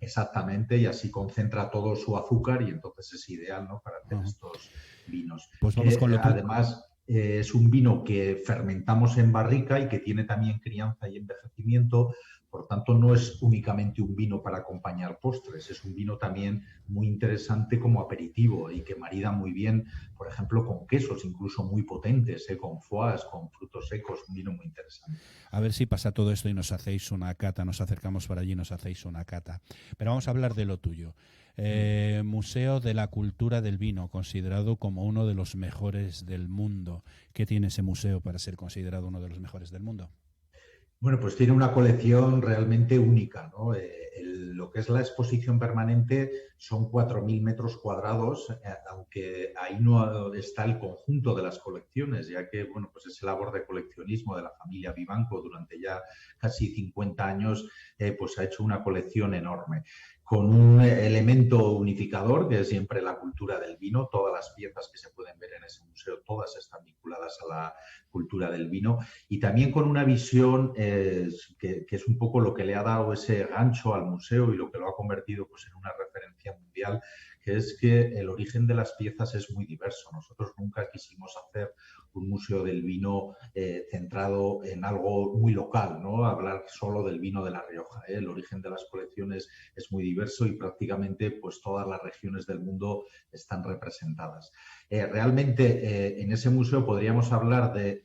Exactamente, y así concentra todo su azúcar, y entonces es ideal, ¿no?, para hacer estos vinos. Pues vamos con lo además, es un vino que fermentamos en barrica y que tiene también crianza y envejecimiento. Por tanto, no es únicamente un vino para acompañar postres, es un vino también muy interesante como aperitivo y que marida muy bien, por ejemplo, con quesos incluso muy potentes, con foies, con frutos secos, un vino muy interesante. A ver si pasa todo esto y nos hacéis una cata, nos acercamos para allí y nos hacéis una cata. Pero vamos a hablar de lo tuyo. Museo de la Cultura del Vino, considerado como uno de los mejores del mundo. ¿Qué tiene ese museo para ser considerado uno de los mejores del mundo? Bueno, pues tiene una colección realmente única, ¿no? Lo que es la exposición permanente son 4.000 metros cuadrados, aunque ahí no está el conjunto de las colecciones, ya que, bueno, pues esa labor de coleccionismo de la familia Vivanco durante ya casi 50 años, pues ha hecho una colección enorme, con un elemento unificador que es siempre la cultura del vino. Todas las piezas que se pueden ver en ese museo, todas están vinculadas a la cultura del vino, y también con una visión que es un poco lo que le ha dado ese gancho al museo y lo que lo ha convertido pues en una referencia mundial, que es que el origen de las piezas es muy diverso. Nosotros nunca quisimos hacer un museo del vino centrado en algo muy local, ¿no? Hablar solo del vino de La Rioja. El origen de las colecciones es muy diverso y prácticamente pues todas las regiones del mundo están representadas. Realmente en ese museo podríamos hablar de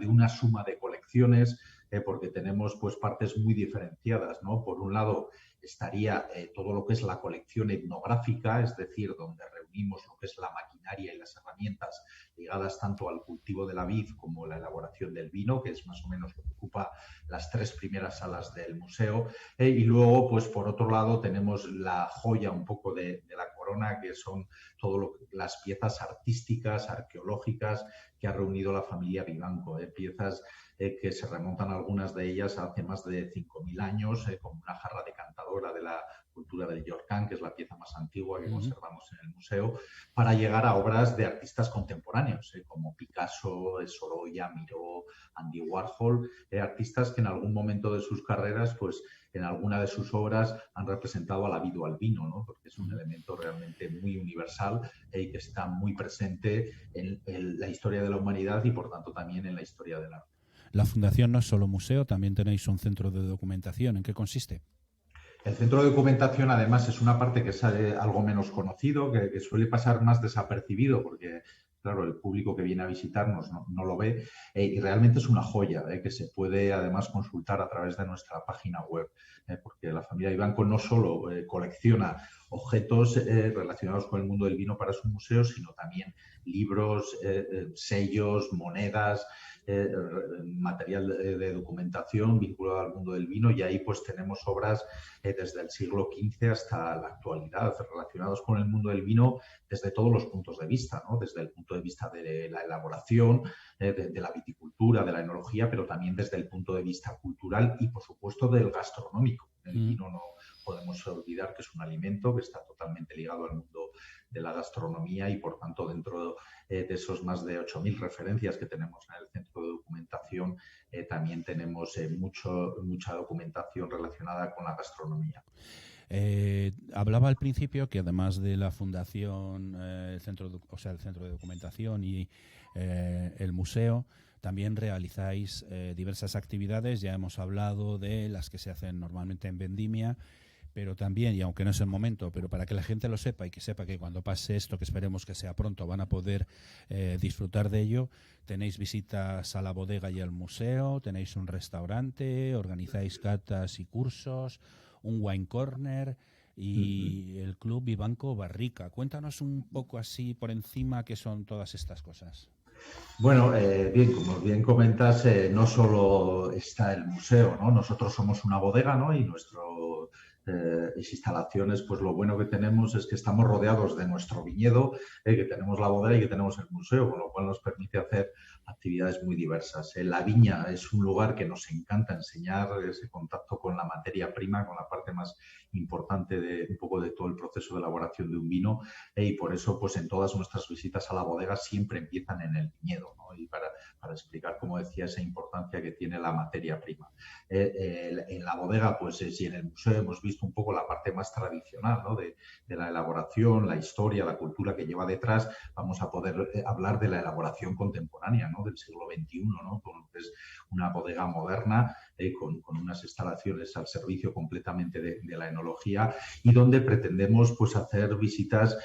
una suma de colecciones, porque tenemos pues partes muy diferenciadas, ¿no? Por un lado estaría todo lo que es la colección etnográfica, es decir, donde reunimos lo que es la maquinaria y las herramientas ligadas tanto al cultivo de la vid como la elaboración del vino, que es más o menos lo que ocupa las 3 primeras salas del museo. Y luego, pues por otro lado, tenemos la joya un poco de la corona, que son todas las piezas artísticas, arqueológicas que ha reunido la familia Vivanco, piezas que se remontan algunas de ellas hace más de 5.000 años, como una jarra decantadora de la cultura del Yorkán, que es la pieza más antigua que conservamos en el museo, para llegar a obras de artistas contemporáneos, como Picasso, Sorolla, Miró, Andy Warhol, artistas que en algún momento de sus carreras, pues en alguna de sus obras han representado a la vid o al vino, ¿no? Porque es un elemento realmente muy universal y que está muy presente en la historia de la humanidad y por tanto también en la historia del arte. La Fundación no es solo museo, también tenéis un centro de documentación. ¿En qué consiste? El centro de documentación, además, es una parte que es algo menos conocido, que suele pasar más desapercibido, porque claro, el público que viene a visitarnos no lo ve, y realmente es una joya que se puede además consultar a través de nuestra página web, porque la familia Vivanco no solo colecciona objetos relacionados con el mundo del vino para su museo, sino también libros, sellos, monedas, material de documentación vinculado al mundo del vino, y ahí pues tenemos obras desde el siglo XV hasta la actualidad relacionados con el mundo del vino desde todos los puntos de vista, ¿no? Desde el punto de vista de la elaboración, de la viticultura, de la enología, pero también desde el punto de vista cultural y, por supuesto, del gastronómico. El vino no podemos olvidar que es un alimento que está totalmente ligado al mundo de la gastronomía y, por tanto, dentro de esos más de 8.000 referencias que tenemos en el centro de documentación, también tenemos mucha documentación relacionada con la gastronomía. Hablaba al principio que además de la fundación, el centro de documentación y el museo, también realizáis diversas actividades. Ya hemos hablado de las que se hacen normalmente en Vendimia, pero también, y aunque no es el momento, pero para que la gente lo sepa y que sepa que cuando pase esto, que esperemos que sea pronto, van a poder disfrutar de ello, tenéis visitas a la bodega y al museo, tenéis un restaurante, organizáis catas y cursos, un wine corner y el Club Vivanco Barrica. Cuéntanos un poco así por encima qué son todas estas cosas. Bueno, bien, como bien comentas, no solo está el museo, ¿no? Nosotros somos una bodega, ¿no? Y nuestras instalaciones, pues lo bueno que tenemos es que estamos rodeados de nuestro viñedo, que tenemos la bodega y que tenemos el museo, con lo cual nos permite hacer actividades muy diversas. La viña es un lugar que nos encanta enseñar, ese contacto con la materia prima, con la parte más importante de un poco de todo el proceso de elaboración de un vino, y por eso pues en todas nuestras visitas a la bodega siempre empiezan en el viñedo, ¿no? Y para explicar, como decía, esa importancia que tiene la materia prima. En la bodega pues y en el museo hemos visto un poco la parte más tradicional, ¿no? de la elaboración, la historia, la cultura que lleva detrás. Vamos a poder hablar de la elaboración contemporánea, ¿no? Del siglo XXI, ¿no? Con lo que es una bodega moderna, con unas instalaciones al servicio completamente de la enología, y donde pretendemos pues hacer visitas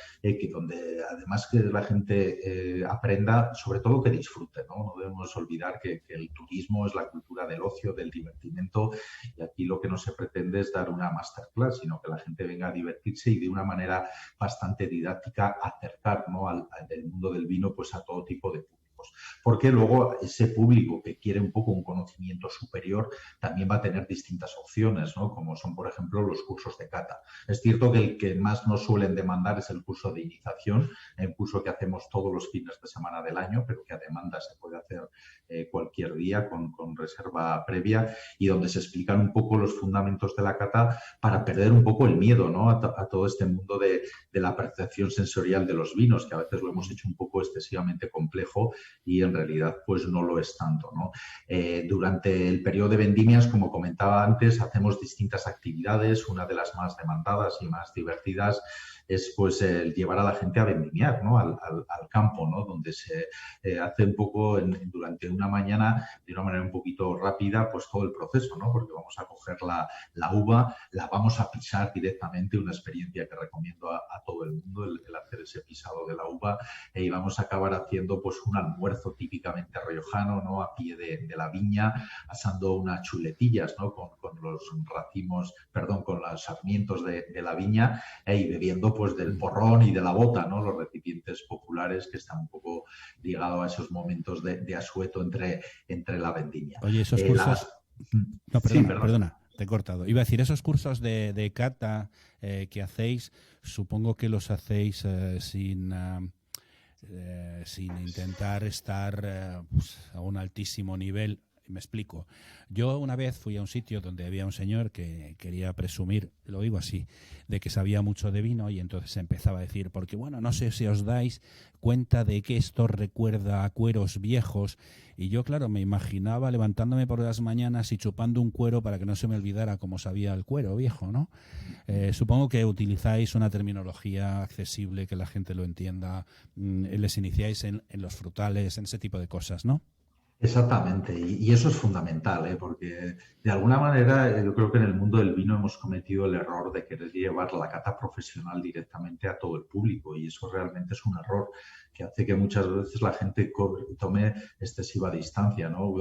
donde además que la gente aprenda, sobre todo que disfrute, ¿no? No debemos olvidar que el turismo es la cultura del ocio, del divertimento, y aquí lo que no se pretende es dar una masterclass, sino que la gente venga a divertirse y de una manera bastante didáctica acercar, ¿no? al mundo del vino pues a todo tipo de públicos. Porque luego ese público que quiere un poco un conocimiento superior también va a tener distintas opciones, ¿no? Como son, por ejemplo, los cursos de cata. Es cierto que el que más nos suelen demandar es el curso de iniciación, un curso que hacemos todos los fines de semana del año, pero que a demanda se puede hacer cualquier día con reserva previa, y donde se explican un poco los fundamentos de la cata para perder un poco el miedo, ¿no? a todo este mundo de la percepción sensorial de los vinos, que a veces lo hemos hecho un poco excesivamente complejo y en realidad pues no lo es tanto, ¿no? Durante el periodo de vendimias, como comentaba antes, hacemos distintas actividades. Una de las más demandadas y más divertidas es pues el llevar a la gente a vendimiar, ¿no? al campo, ¿no? Donde se hace un poco durante una mañana, de una manera un poquito rápida, pues todo el proceso, ¿no? Porque vamos a coger la uva, la vamos a pisar directamente, una experiencia que recomiendo a todo el mundo, el hacer ese pisado de la uva, y vamos a acabar haciendo pues un almuerzo típicamente riojano, ¿no? A pie de la viña, asando unas chuletillas, ¿no? Con los racimos, perdón, con los sarmientos de la viña, y bebiendo pues del porrón y de la bota, ¿no? Los recipientes populares que están un poco ligados a esos momentos de asueto entre la vendimia. Oye, esos cursos... No, perdona, sí, perdona, te he cortado. Iba a decir, esos cursos de cata que hacéis, supongo que los hacéis sin intentar estar pues, a un altísimo nivel. Me explico. Yo una vez fui a un sitio donde había un señor que quería presumir, lo digo así, de que sabía mucho de vino, y entonces empezaba a decir, porque bueno, no sé si os dais cuenta de que esto recuerda a cueros viejos, y yo claro, me imaginaba levantándome por las mañanas y chupando un cuero para que no se me olvidara cómo sabía el cuero viejo, ¿no? Supongo que utilizáis una terminología accesible, que la gente lo entienda, les iniciáis en los frutales, en ese tipo de cosas, ¿no? Exactamente, y eso es fundamental, ¿eh? Porque de alguna manera yo creo que en el mundo del vino hemos cometido el error de querer llevar la cata profesional directamente a todo el público y eso realmente es un error que hace que muchas veces la gente tome excesiva distancia, ¿no?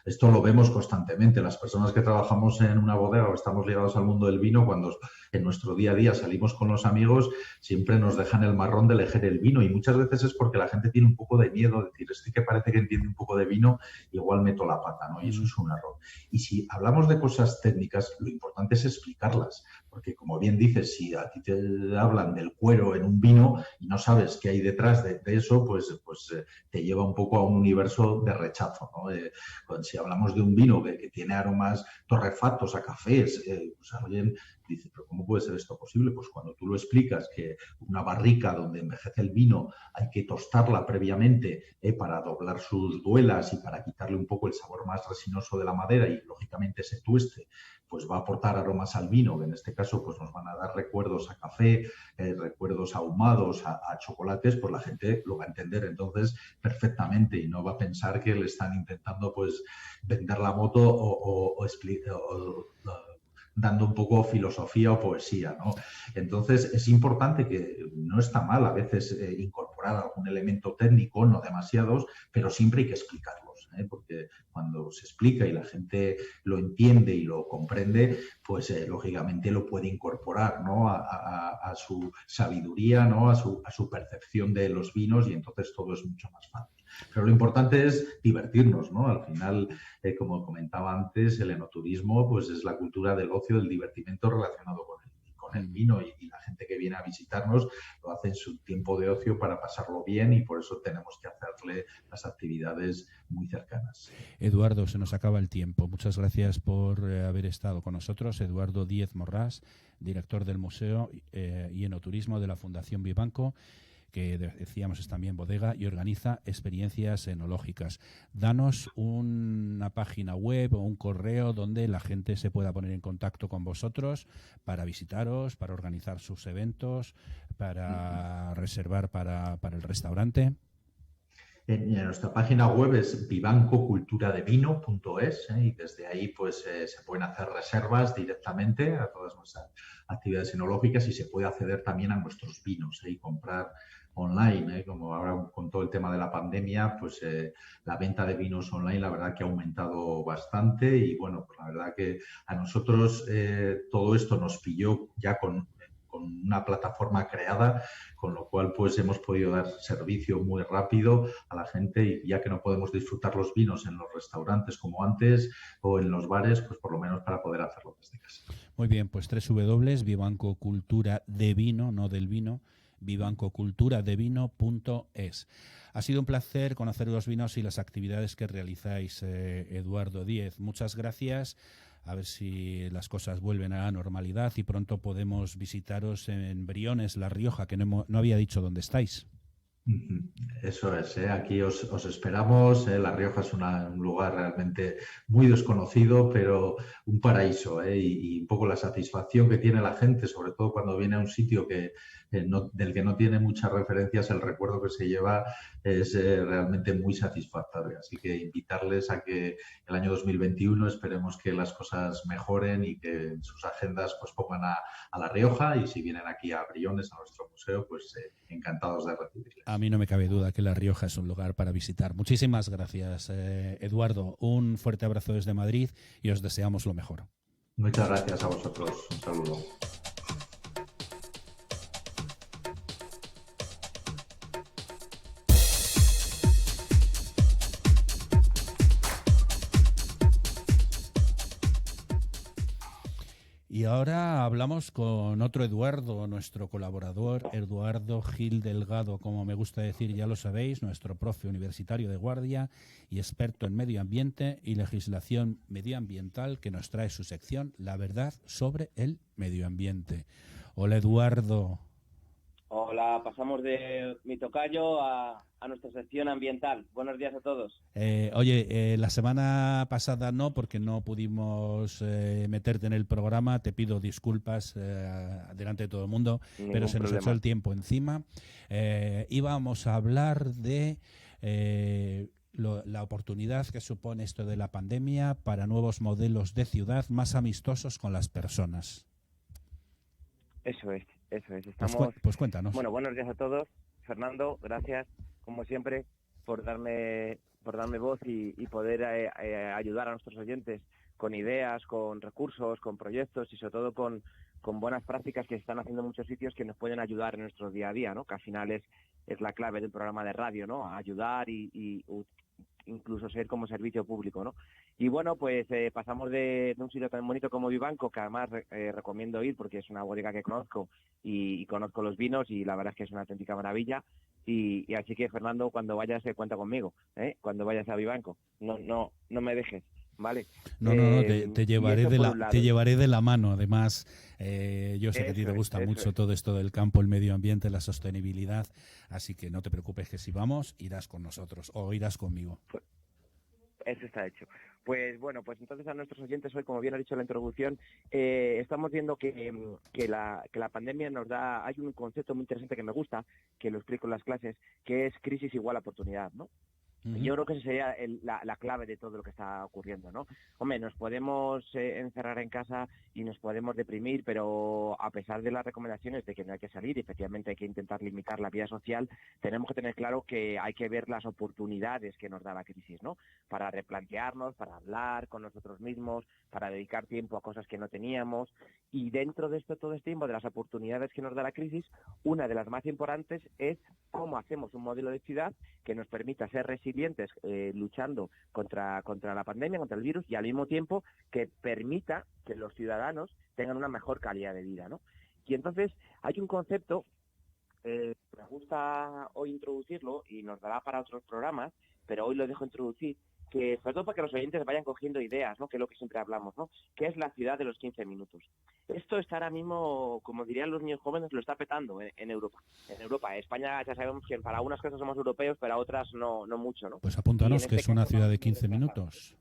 Esto lo vemos constantemente. Las personas que trabajamos en una bodega o estamos ligados al mundo del vino, cuando en nuestro día a día salimos con los amigos, siempre nos dejan el marrón de elegir el vino y muchas veces es porque la gente tiene un poco de miedo de decir, este que parece que entiende un poco de vino, igual meto la pata, ¿no? Y eso es un error. Y si hablamos de cosas técnicas, lo importante es explicarlas, porque como bien dices, si a ti te hablan del cuero en un vino y no sabes qué hay detrás de eso, pues te lleva un poco a un universo de rechazo, ¿no? Si hablamos de un vino que tiene aromas torrefactos a cafés, pues alguien dice, pero ¿cómo puede ser esto posible? Pues cuando tú lo explicas que una barrica donde envejece el vino hay que tostarla previamente para doblar sus duelas y para quitarle un poco el sabor más resinoso de la madera y lógicamente ese tueste pues va a aportar aromas al vino, que en este caso pues nos van a dar recuerdos a café, recuerdos ahumados, a chocolates, pues la gente lo va a entender entonces perfectamente y no va a pensar que le están intentando pues vender la moto o dando un poco filosofía o poesía, ¿no? Entonces es importante que no está mal a veces incorporar algún elemento técnico, no demasiados, pero siempre hay que explicarlos, porque cuando se explica y la gente lo entiende y lo comprende, pues lógicamente lo puede incorporar, ¿no? a su sabiduría, ¿no? a su percepción de los vinos y entonces todo es mucho más fácil. Pero lo importante es divertirnos, ¿no? Al final, como comentaba antes, el enoturismo pues es la cultura del ocio, del divertimento relacionado con el vino y la gente que viene a visitarnos lo hace en su tiempo de ocio para pasarlo bien y por eso tenemos que hacerle las actividades muy cercanas. Eduardo, se nos acaba el tiempo. Muchas gracias por haber estado con nosotros. Eduardo Díez Morrás, director del Museo y Enoturismo de la Fundación Vivanco, que decíamos es también bodega y organiza experiencias enológicas. Danos una página web o un correo donde la gente se pueda poner en contacto con vosotros para visitaros, para organizar sus eventos, para reservar para el restaurante. En nuestra página web es vivancoculturadevino.es y desde ahí pues se pueden hacer reservas directamente a todas nuestras actividades enológicas y se puede acceder también a nuestros vinos y comprar online, como ahora con todo el tema de la pandemia, pues la venta de vinos online la verdad que ha aumentado bastante y bueno, pues la verdad que a nosotros todo esto nos pilló ya con una plataforma creada, con lo cual pues hemos podido dar servicio muy rápido a la gente y ya que no podemos disfrutar los vinos en los restaurantes como antes o en los bares, pues por lo menos para poder hacerlo desde casa. Muy bien, pues Vivanco Cultura de Vino, no del vino, vivancoculturadevino.es. Ha sido un placer conocer los vinos y las actividades que realizáis, Eduardo Díez. Muchas gracias. A ver si las cosas vuelven a la normalidad y pronto podemos visitaros en Briones, La Rioja, que no había dicho dónde estáis. Eso es, aquí os esperamos. La Rioja es un lugar realmente muy desconocido, pero un paraíso, y un poco la satisfacción que tiene la gente, sobre todo cuando viene a un sitio del que no tiene muchas referencias, el recuerdo que se lleva es realmente muy satisfactorio. Así que invitarles a que el año 2021 esperemos que las cosas mejoren y que en sus agendas pues pongan a La Rioja y si vienen aquí a Briones, a nuestro museo, pues encantados de recibirles. A mí no me cabe duda que La Rioja es un lugar para visitar. Muchísimas gracias, Eduardo. Un fuerte abrazo desde Madrid y os deseamos lo mejor. Muchas gracias a vosotros. Un saludo. Y ahora hablamos con otro Eduardo, nuestro colaborador, Eduardo Gil Delgado, como me gusta decir, ya lo sabéis, nuestro profe universitario de guardia y experto en medio ambiente y legislación medioambiental, que nos trae su sección La verdad sobre el medio ambiente. Hola, Eduardo. Hola, pasamos de mi tocayo a nuestra sección ambiental. Buenos días a todos. La semana pasada no, porque no pudimos meterte en el programa. Te pido disculpas delante de todo el mundo, pero se nos echó el tiempo encima. Íbamos a hablar de la oportunidad que supone esto de la pandemia para nuevos modelos de ciudad más amistosos con las personas. Eso es. Pues cuéntanos. Bueno, buenos días a todos. Fernando, gracias, como siempre, por darme voz y poder ayudar a nuestros oyentes con ideas, con recursos, con proyectos y sobre todo con buenas prácticas que se están haciendo en muchos sitios que nos pueden ayudar en nuestro día a día, ¿no? Que al final es la clave del programa de radio, ¿no? A ayudar y incluso ser como servicio público, ¿no? Y bueno, pues pasamos de un sitio tan bonito como Vivanco, que además recomiendo ir porque es una bodega que conozco y conozco los vinos y la verdad es que es una auténtica maravilla. Y así que, Fernando, cuando vayas cuenta conmigo, cuando vayas a Vivanco, no me dejes, ¿vale? No, te llevaré de la mano. Además, yo sé que a ti te gusta mucho todo esto del campo, el medio ambiente, la sostenibilidad, así que no te preocupes que si vamos, irás con nosotros o irás conmigo. Eso está hecho. Pues bueno, pues entonces a nuestros oyentes hoy, como bien ha dicho en la introducción, estamos viendo que la pandemia nos da, hay un concepto muy interesante que me gusta, que lo explico en las clases, que es crisis igual a oportunidad, ¿no? Yo creo que esa sería la clave de todo lo que está ocurriendo, ¿no? Hombre, nos podemos encerrar en casa y nos podemos deprimir, pero a pesar de las recomendaciones de que no hay que salir, efectivamente hay que intentar limitar la vida social, tenemos que tener claro que hay que ver las oportunidades que nos da la crisis, ¿no? Para replantearnos, para hablar con nosotros mismos, para dedicar tiempo a cosas que no teníamos. Y dentro de todo este tiempo, de las oportunidades que nos da la crisis, una de las más importantes es cómo hacemos un modelo de ciudad que nos permita ser resilientes luchando contra la pandemia, contra el virus, y al mismo tiempo que permita que los ciudadanos tengan una mejor calidad de vida, ¿no? Y entonces hay un concepto, me gusta hoy introducirlo y nos dará para otros programas, pero hoy lo dejo introducir, que sobre todo para que los oyentes vayan cogiendo ideas, ¿no? Que es lo que siempre hablamos, ¿no? Que es la ciudad de los 15 minutos. Esto está ahora mismo, como dirían los niños jóvenes, lo está petando en Europa. En Europa, España ya sabemos que para algunas cosas somos europeos, pero a otras no mucho, ¿no? Pues apúntanos que es una ciudad de 15 minutos.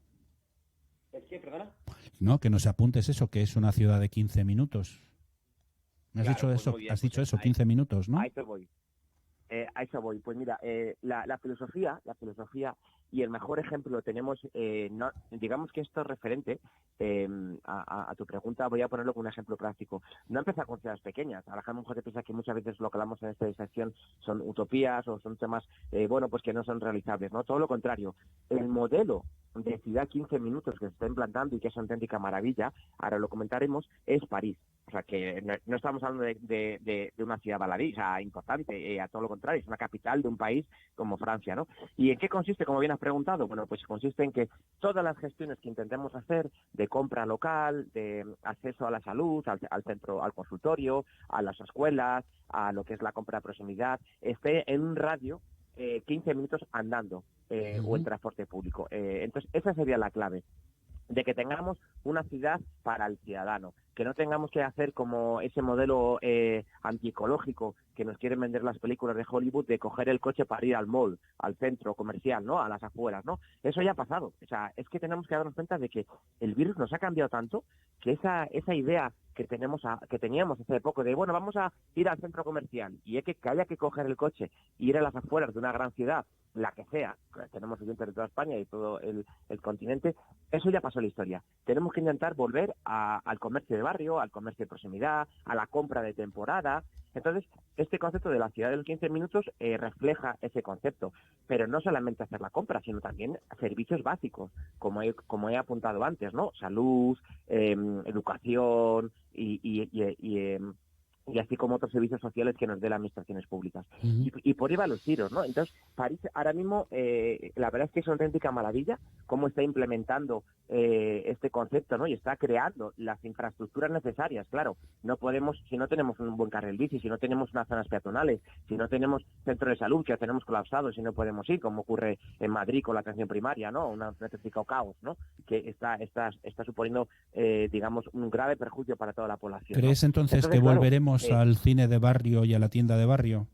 ¿Es que, perdona? No, que nos apuntes eso, que es una ciudad de 15 minutos. ¿Me has dicho pues eso? Muy bien, has dicho eso, ahí, 15 minutos, ¿no? A eso voy. Pues mira, la filosofía y el mejor ejemplo lo tenemos, digamos que esto es referente a tu pregunta, voy a ponerlo con un ejemplo práctico. No empezar con ciudades pequeñas. A la gente piensa que muchas veces lo que hablamos en esta sección son utopías o son temas, pues que no son realizables, ¿no? Todo lo contrario. El modelo de ciudad 15 minutos que se está implantando y que es una auténtica maravilla, ahora lo comentaremos, es París. O sea, que no estamos hablando de una ciudad baladí, o sea, importante, a todo lo contrario, es una capital de un país como Francia, ¿no? ¿Y en qué consiste, como bien has preguntado? Bueno, pues consiste en que todas las gestiones que intentemos hacer de compra local, de acceso a la salud, al centro, al consultorio, a las escuelas, a lo que es la compra de proximidad, esté en un radio 15 minutos andando o en transporte público. Entonces, esa sería la clave, de que tengamos una ciudad para el ciudadano, que no tengamos que hacer como ese modelo antiecológico que nos quieren vender las películas de Hollywood, de coger el coche para ir al mall, al centro comercial, ¿no? A las afueras, ¿no? Eso ya ha pasado. O sea, es que tenemos que darnos cuenta de que el virus nos ha cambiado tanto que esa idea que teníamos hace poco de, bueno, vamos a ir al centro comercial y es que haya que coger el coche y ir a las afueras de una gran ciudad, la que sea, tenemos oyentes de toda España y todo el continente, eso ya pasó en la historia. Tenemos que intentar volver al comercio de barrio, al comercio de proximidad, a la compra de temporada. Entonces, este concepto de la ciudad de los 15 minutos refleja ese concepto, pero no solamente hacer la compra, sino también servicios básicos, como he apuntado antes, ¿no? Salud, educación y así como otros servicios sociales que nos dé las administraciones públicas. Y por ahí van los tiros, ¿no? Entonces, París ahora mismo, la verdad es que es una auténtica maravilla cómo está implementando este concepto, ¿no? Y está creando las infraestructuras necesarias. Claro, no podemos, si no tenemos un buen carril bici, si no tenemos unas zonas peatonales, si no tenemos centro de salud que tenemos colapsados y no podemos ir, como ocurre en Madrid con la atención primaria, ¿no? Un auténtico caos, ¿no? Que está suponiendo, digamos, un grave perjuicio para toda la población. ¿Crees entonces que volveremos al cine de barrio y a la tienda de barrio?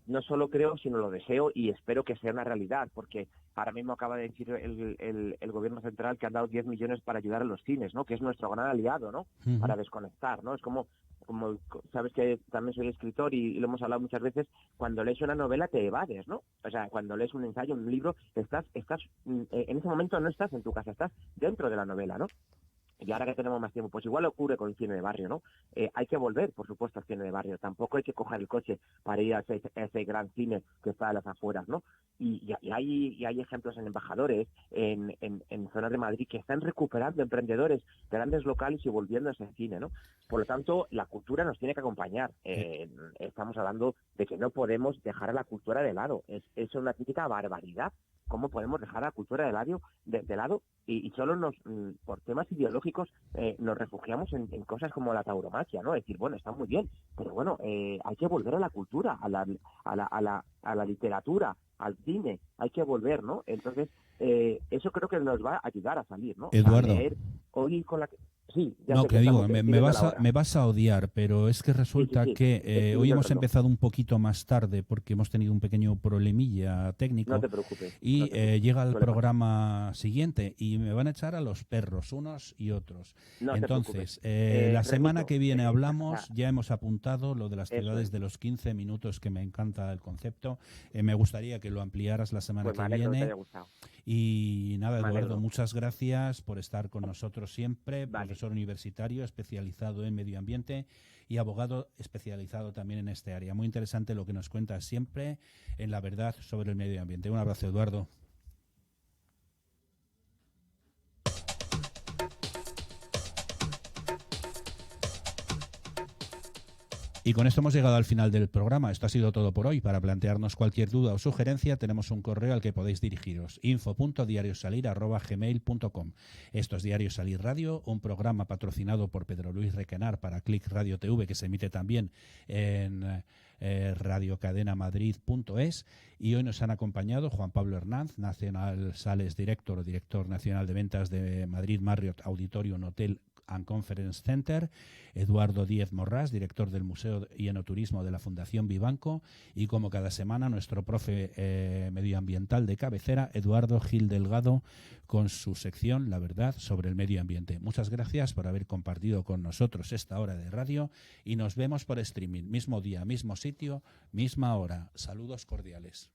No solo creo, sino lo deseo y espero que sea una realidad, porque ahora mismo acaba de decir el gobierno central que han dado 10 millones para ayudar a los cines, ¿no? Que es nuestro gran aliado, ¿no? Para desconectar, ¿no? Es como como sabes que también soy escritor y lo hemos hablado muchas veces, cuando lees una novela te evades, ¿no? O sea, cuando lees un ensayo, un libro, estás en ese momento no estás en tu casa, estás dentro de la novela, ¿no? Y ahora que tenemos más tiempo, pues igual ocurre con el cine de barrio, ¿no? Hay que volver, por supuesto, al cine de barrio. Tampoco hay que coger el coche para ir a ese gran cine que está a las afueras, ¿no? Y hay ejemplos en embajadores, en zonas de Madrid, que están recuperando emprendedores, grandes locales y volviendo a ese cine, ¿no? Por lo tanto, la cultura nos tiene que acompañar. Estamos hablando de que no podemos dejar a la cultura de lado. Es una típica barbaridad. ¿Cómo podemos dejar a la cultura de lado y solo por temas ideológicos nos refugiamos en cosas como la tauromaquia, ¿no? Es decir, bueno, está muy bien, pero bueno, hay que volver a la cultura, a la literatura, al cine, hay que volver, ¿no? Entonces, eso creo que nos va a ayudar a salir, ¿no? Eduardo. A leer, hoy con la... Sí, ya no, sé que digo, estamos, me vas a odiar, pero es que resulta sí. que hoy hemos empezado un poquito más tarde porque hemos tenido un pequeño problemilla técnico. No te preocupes. Y llega el programa siguiente y me van a echar a los perros, unos y otros. No Entonces, la semana que viene hablamos, ya hemos apuntado lo de las ciudades de los 15 minutos, que me encanta el concepto. Me gustaría que lo ampliaras la semana que viene. Y nada, Eduardo, muchas gracias por estar con nosotros siempre. Profesor universitario especializado en medio ambiente y abogado especializado también en este área. Muy interesante lo que nos cuentas siempre en La Verdad sobre el medio ambiente. Un abrazo, Eduardo. Y con esto hemos llegado al final del programa. Esto ha sido todo por hoy. Para plantearnos cualquier duda o sugerencia tenemos un correo al que podéis dirigiros: info.diariosalir@gmail.com. Esto es Diario Salir Radio, un programa patrocinado por Pedro Luis Requenar para Click Radio TV, que se emite también en radiocadenamadrid.es, y hoy nos han acompañado Juan Pablo Hernández, Nacional Sales Director o Director Nacional de Ventas de Madrid Marriott Auditorium Hotel and Conference Center, Eduardo Díez Morrás, director del Museo y Enoturismo de la Fundación Vivanco, y como cada semana nuestro profe medioambiental de cabecera, Eduardo Gil Delgado, con su sección La Verdad sobre el medio ambiente. Muchas gracias por haber compartido con nosotros esta hora de radio y nos vemos por streaming, mismo día, mismo sitio, misma hora. Saludos cordiales.